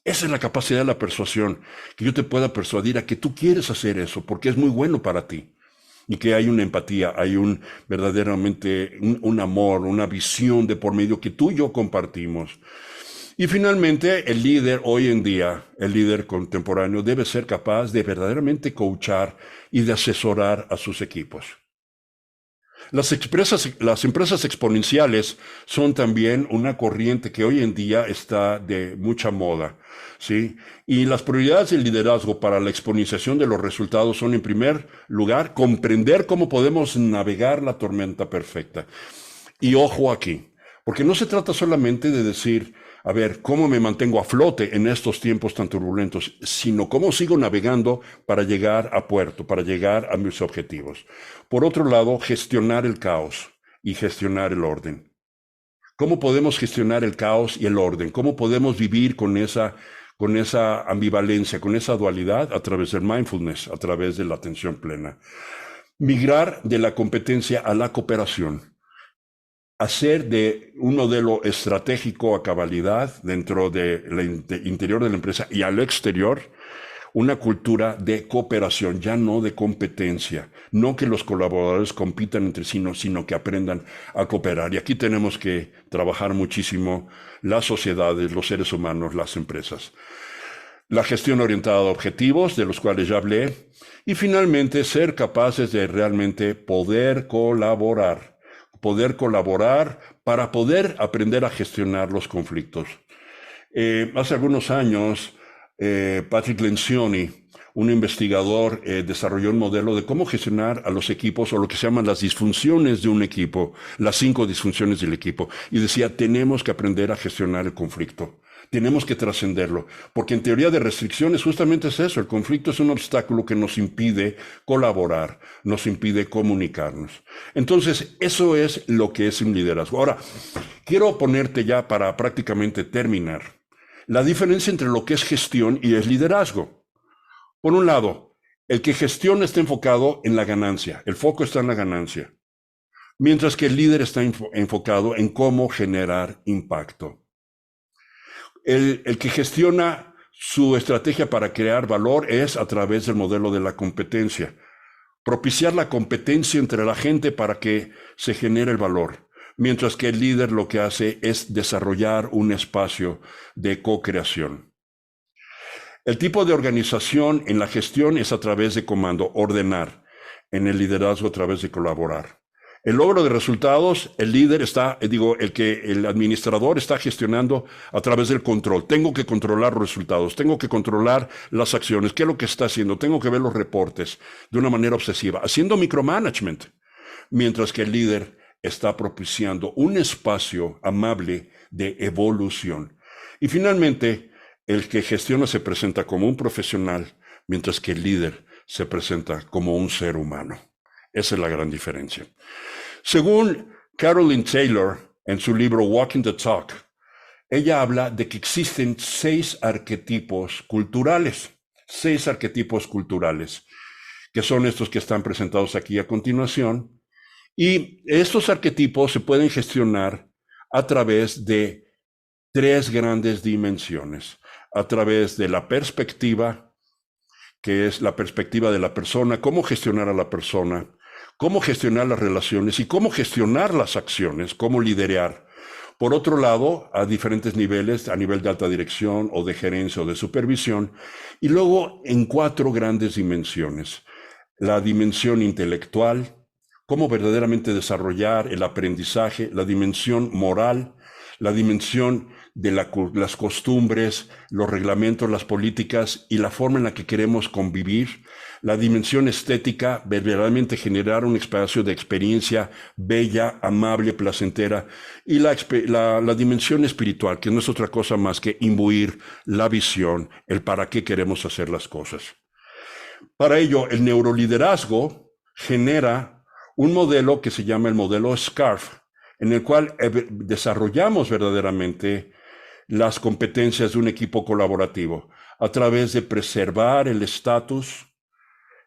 Esa es la capacidad de la persuasión, que yo te pueda persuadir a que tú quieres hacer eso porque es muy bueno para ti. Y que hay una empatía, hay verdaderamente un amor, una visión de por medio que tú y yo compartimos. Y finalmente, el líder hoy en día, el líder contemporáneo, debe ser capaz de verdaderamente coachar y de asesorar a sus equipos. Las empresas exponenciales son también una corriente que hoy en día está de mucha moda, ¿sí? Y las prioridades del liderazgo para la exponenciación de los resultados son, en primer lugar, comprender cómo podemos navegar la tormenta perfecta. Y ojo aquí, porque no se trata solamente de decir, a ver, cómo me mantengo a flote en estos tiempos tan turbulentos, sino cómo sigo navegando para llegar a puerto, para llegar a mis objetivos. Por otro lado, gestionar el caos y gestionar el orden. ¿Cómo podemos gestionar el caos y el orden? ¿Cómo podemos vivir con esa ambivalencia, con esa dualidad a través del mindfulness, a través de la atención plena? Migrar de la competencia a la cooperación. Hacer de un modelo estratégico a cabalidad dentro del interior de la empresa y al exterior, una cultura de cooperación, ya no de competencia, no que los colaboradores compitan entre sí, sino que aprendan a cooperar. Y aquí tenemos que trabajar muchísimo las sociedades, los seres humanos, las empresas. La gestión orientada a objetivos, de los cuales ya hablé, y finalmente ser capaces de realmente poder colaborar para poder aprender a gestionar los conflictos. Hace algunos años, Patrick Lencioni, un investigador, desarrolló un modelo de cómo gestionar a los equipos o lo que se llaman las disfunciones de un equipo, las 5 disfunciones del equipo. Y decía, tenemos que aprender a gestionar el conflicto. Tenemos que trascenderlo, porque en teoría de restricciones justamente es eso, el conflicto es un obstáculo que nos impide colaborar, nos impide comunicarnos. Entonces, eso es lo que es un liderazgo. Ahora, quiero ponerte ya para prácticamente terminar, la diferencia entre lo que es gestión y es liderazgo. Por un lado, el que gestiona está enfocado en la ganancia, el foco está en la ganancia, mientras que el líder está enfocado en cómo generar impacto. El que gestiona su estrategia para crear valor es a través del modelo de la competencia. Propiciar la competencia entre la gente para que se genere el valor. Mientras que el líder lo que hace es desarrollar un espacio de co-creación. El tipo de organización en la gestión es a través de comando, ordenar. En el liderazgo a través de colaborar. El logro de resultados, el líder el administrador está gestionando a través del control. Tengo que controlar los resultados, tengo que controlar las acciones, qué es lo que está haciendo, tengo que ver los reportes de una manera obsesiva, haciendo micromanagement. Mientras que el líder está propiciando un espacio amable de evolución. Y finalmente, el que gestiona se presenta como un profesional, mientras que el líder se presenta como un ser humano. Esa es la gran diferencia. Según Carolyn Taylor, en su libro Walking the Talk, ella habla de que existen 6 arquetipos culturales. 6 arquetipos culturales, que son estos que están presentados aquí a continuación. Y estos arquetipos se pueden gestionar a través de 3 grandes dimensiones, a través de la perspectiva, que es la perspectiva de la persona, cómo gestionar a la persona, cómo gestionar las relaciones y cómo gestionar las acciones, cómo liderar. Por otro lado, a diferentes niveles, a nivel de alta dirección o de gerencia o de supervisión, y luego en 4 grandes dimensiones. La dimensión intelectual, cómo verdaderamente desarrollar el aprendizaje, la dimensión moral, la dimensión de las costumbres, los reglamentos, las políticas y la forma en la que queremos convivir, la dimensión estética, verdaderamente generar un espacio de experiencia bella, amable, placentera, y la dimensión espiritual, que no es otra cosa más que imbuir la visión, el para qué queremos hacer las cosas. Para ello, el neuroliderazgo genera un modelo que se llama el modelo SCARF, en el cual desarrollamos verdaderamente las competencias de un equipo colaborativo a través de preservar el estatus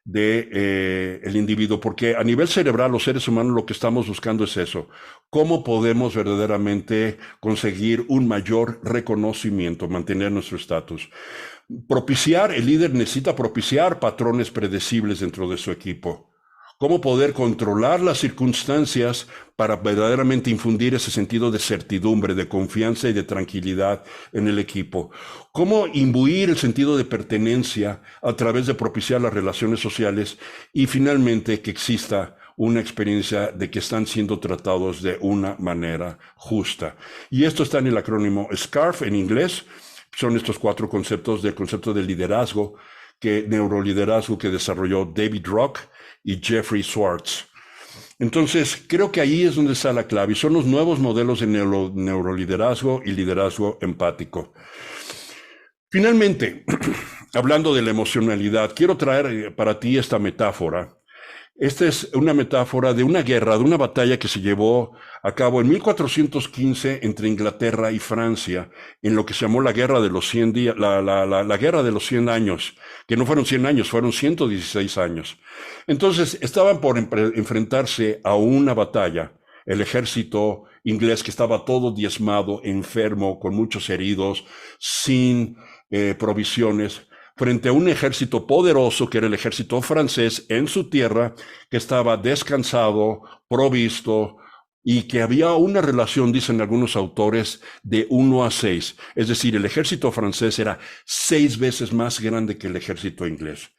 del individuo, porque a nivel cerebral los seres humanos lo que estamos buscando es eso, cómo podemos verdaderamente conseguir un mayor reconocimiento, mantener nuestro estatus. El líder necesita propiciar patrones predecibles dentro de su equipo. Cómo poder controlar las circunstancias para verdaderamente infundir ese sentido de certidumbre, de confianza y de tranquilidad en el equipo. Cómo imbuir el sentido de pertenencia a través de propiciar las relaciones sociales y finalmente que exista una experiencia de que están siendo tratados de una manera justa. Y esto está en el acrónimo SCARF en inglés. Son estos 4 conceptos del concepto de liderazgo, neuroliderazgo que desarrolló David Rock y Jeffrey Schwartz. Entonces, creo que ahí es donde está la clave, y son los nuevos modelos de neuroliderazgo y liderazgo empático. Finalmente, hablando de la emocionalidad, quiero traer para ti esta metáfora. Esta es una metáfora de una guerra, de una batalla que se llevó a cabo en 1415 entre Inglaterra y Francia, en lo que se llamó la Guerra de los 100 días, la Guerra de los 100 años, que no fueron 100 años, fueron 116 años. Entonces, estaban por enfrentarse a una batalla. El ejército inglés, que estaba todo diezmado, enfermo, con muchos heridos, sin provisiones, frente a un ejército poderoso que era el ejército francés en su tierra, que estaba descansado, provisto, y que había una relación, dicen algunos autores, de 1-6. Es decir, el ejército francés era 6 veces más grande que el ejército inglés.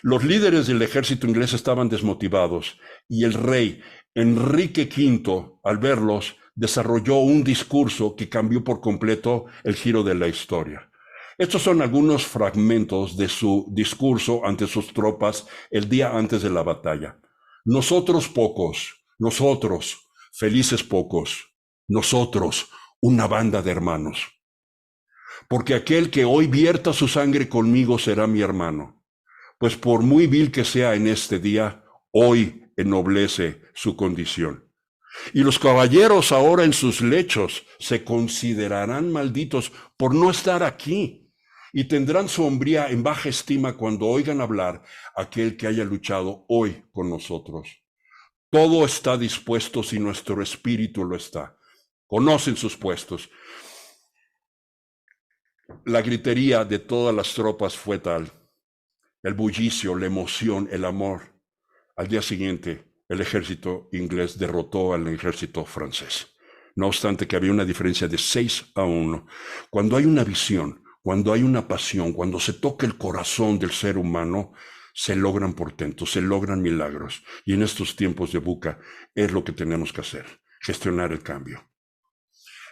Los líderes del ejército inglés estaban desmotivados y el rey Enrique V, al verlos, desarrolló un discurso que cambió por completo el giro de la historia. Estos son algunos fragmentos de su discurso ante sus tropas el día antes de la batalla. Nosotros pocos, nosotros, felices pocos, nosotros, una banda de hermanos. Porque aquel que hoy vierta su sangre conmigo será mi hermano. Pues por muy vil que sea en este día, hoy ennoblece su condición. Y los caballeros ahora en sus lechos se considerarán malditos por no estar aquí. Y tendrán su hombría en baja estima cuando oigan hablar aquel que haya luchado hoy con nosotros. Todo está dispuesto si nuestro espíritu lo está. Conocen sus puestos. La gritería de todas las tropas fue tal. El bullicio, la emoción, el amor. Al día siguiente, el ejército inglés derrotó al ejército francés. No obstante que había una diferencia de 6-1. Cuando hay una visión, cuando hay una pasión, cuando se toca el corazón del ser humano, se logran portentos, se logran milagros. Y en estos tiempos de VUCA es lo que tenemos que hacer, gestionar el cambio.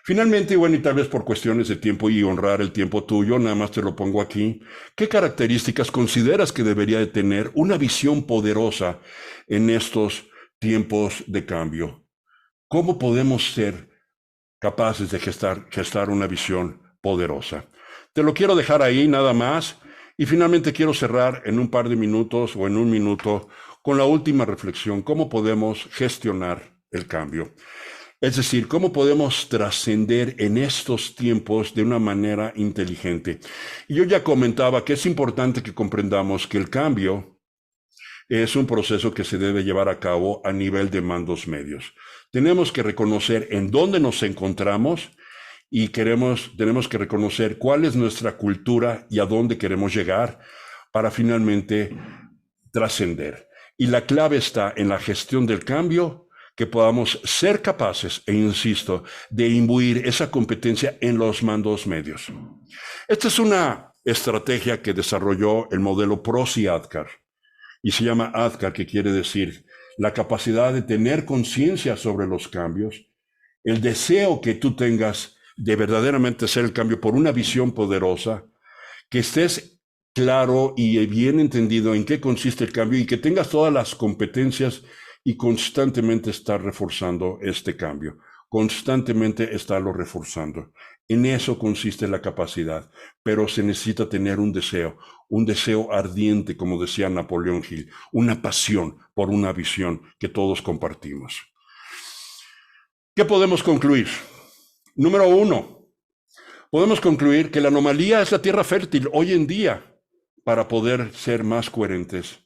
Finalmente, bueno, y tal vez por cuestiones de tiempo y honrar el tiempo tuyo, nada más te lo pongo aquí, ¿qué características consideras que debería de tener una visión poderosa en estos tiempos de cambio? ¿Cómo podemos ser capaces de gestar una visión poderosa? Te lo quiero dejar ahí nada más y finalmente quiero cerrar en un par de minutos o en un minuto con la última reflexión, ¿cómo podemos gestionar el cambio? Es decir, cómo podemos trascender en estos tiempos de una manera inteligente. Y yo ya comentaba que es importante que comprendamos que el cambio es un proceso que se debe llevar a cabo a nivel de mandos medios. Tenemos que reconocer en dónde nos encontramos y tenemos que reconocer cuál es nuestra cultura y a dónde queremos llegar para finalmente trascender. Y la clave está en la gestión del cambio, que podamos ser capaces, e insisto, de imbuir esa competencia en los mandos medios. Esta es una estrategia que desarrolló el modelo PROSI-ADKAR y se llama ADKAR, que quiere decir la capacidad de tener conciencia sobre los cambios, el deseo que tú tengas de verdaderamente hacer el cambio por una visión poderosa, que estés claro y bien entendido en qué consiste el cambio y que tengas todas las competencias y constantemente estar reforzando este cambio, constantemente estarlo reforzando. En eso consiste la capacidad, pero se necesita tener un deseo ardiente, como decía Napoleón Hill, una pasión por una visión que todos compartimos. ¿Qué podemos concluir? Número 1, podemos concluir que la anomalía es la tierra fértil hoy en día para poder ser más coherentes.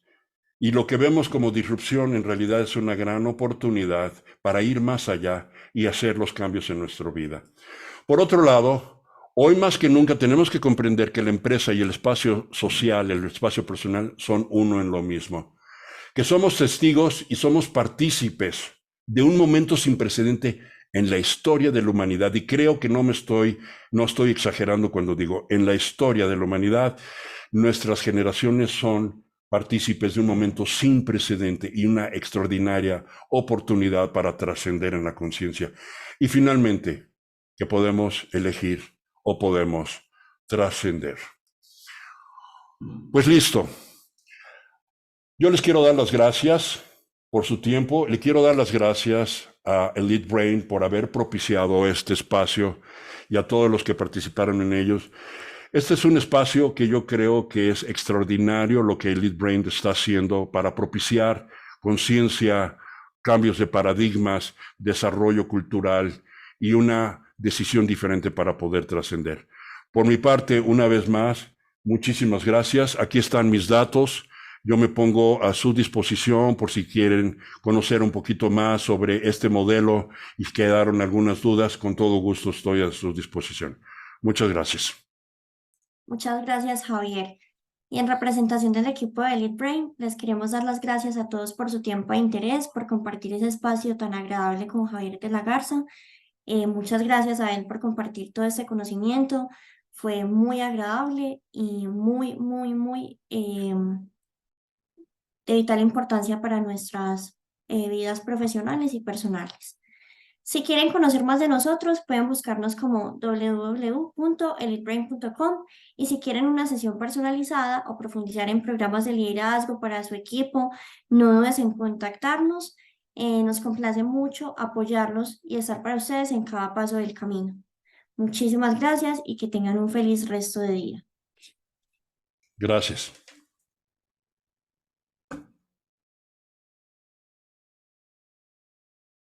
Y lo que vemos como disrupción en realidad es una gran oportunidad para ir más allá y hacer los cambios en nuestra vida. Por otro lado, hoy más que nunca tenemos que comprender que la empresa y el espacio social, el espacio personal, son uno en lo mismo. Que somos testigos y somos partícipes de un momento sin precedente en la historia de la humanidad. Y creo que no estoy exagerando cuando digo en la historia de la humanidad, nuestras generaciones son partícipes de un momento sin precedente y una extraordinaria oportunidad para trascender en la conciencia. Y finalmente, que podemos elegir o podemos trascender. Pues listo. Yo les quiero dar las gracias por su tiempo. Le quiero dar las gracias a Elite Brain por haber propiciado este espacio y a todos los que participaron en ellos. Este es un espacio que yo creo que es extraordinario lo que Elite Brain está haciendo para propiciar conciencia, cambios de paradigmas, desarrollo cultural y una decisión diferente para poder trascender. Por mi parte, una vez más, muchísimas gracias. Aquí están mis datos. Yo me pongo a su disposición por si quieren conocer un poquito más sobre este modelo y quedaron algunas dudas. Con todo gusto estoy a su disposición. Muchas gracias. Muchas gracias, Javier. Y en representación del equipo de Elite Brain, les queremos dar las gracias a todos por su tiempo e interés, por compartir ese espacio tan agradable con Javier de la Garza. Muchas gracias a él por compartir todo este conocimiento. Fue muy agradable y muy de vital importancia para nuestras vidas profesionales y personales. Si quieren conocer más de nosotros, pueden buscarnos como www.elitebrain.com y si quieren una sesión personalizada o profundizar en programas de liderazgo para su equipo, no dudes en contactarnos. Nos complace mucho apoyarlos y estar para ustedes en cada paso del camino. Muchísimas gracias y que tengan un feliz resto de día. Gracias.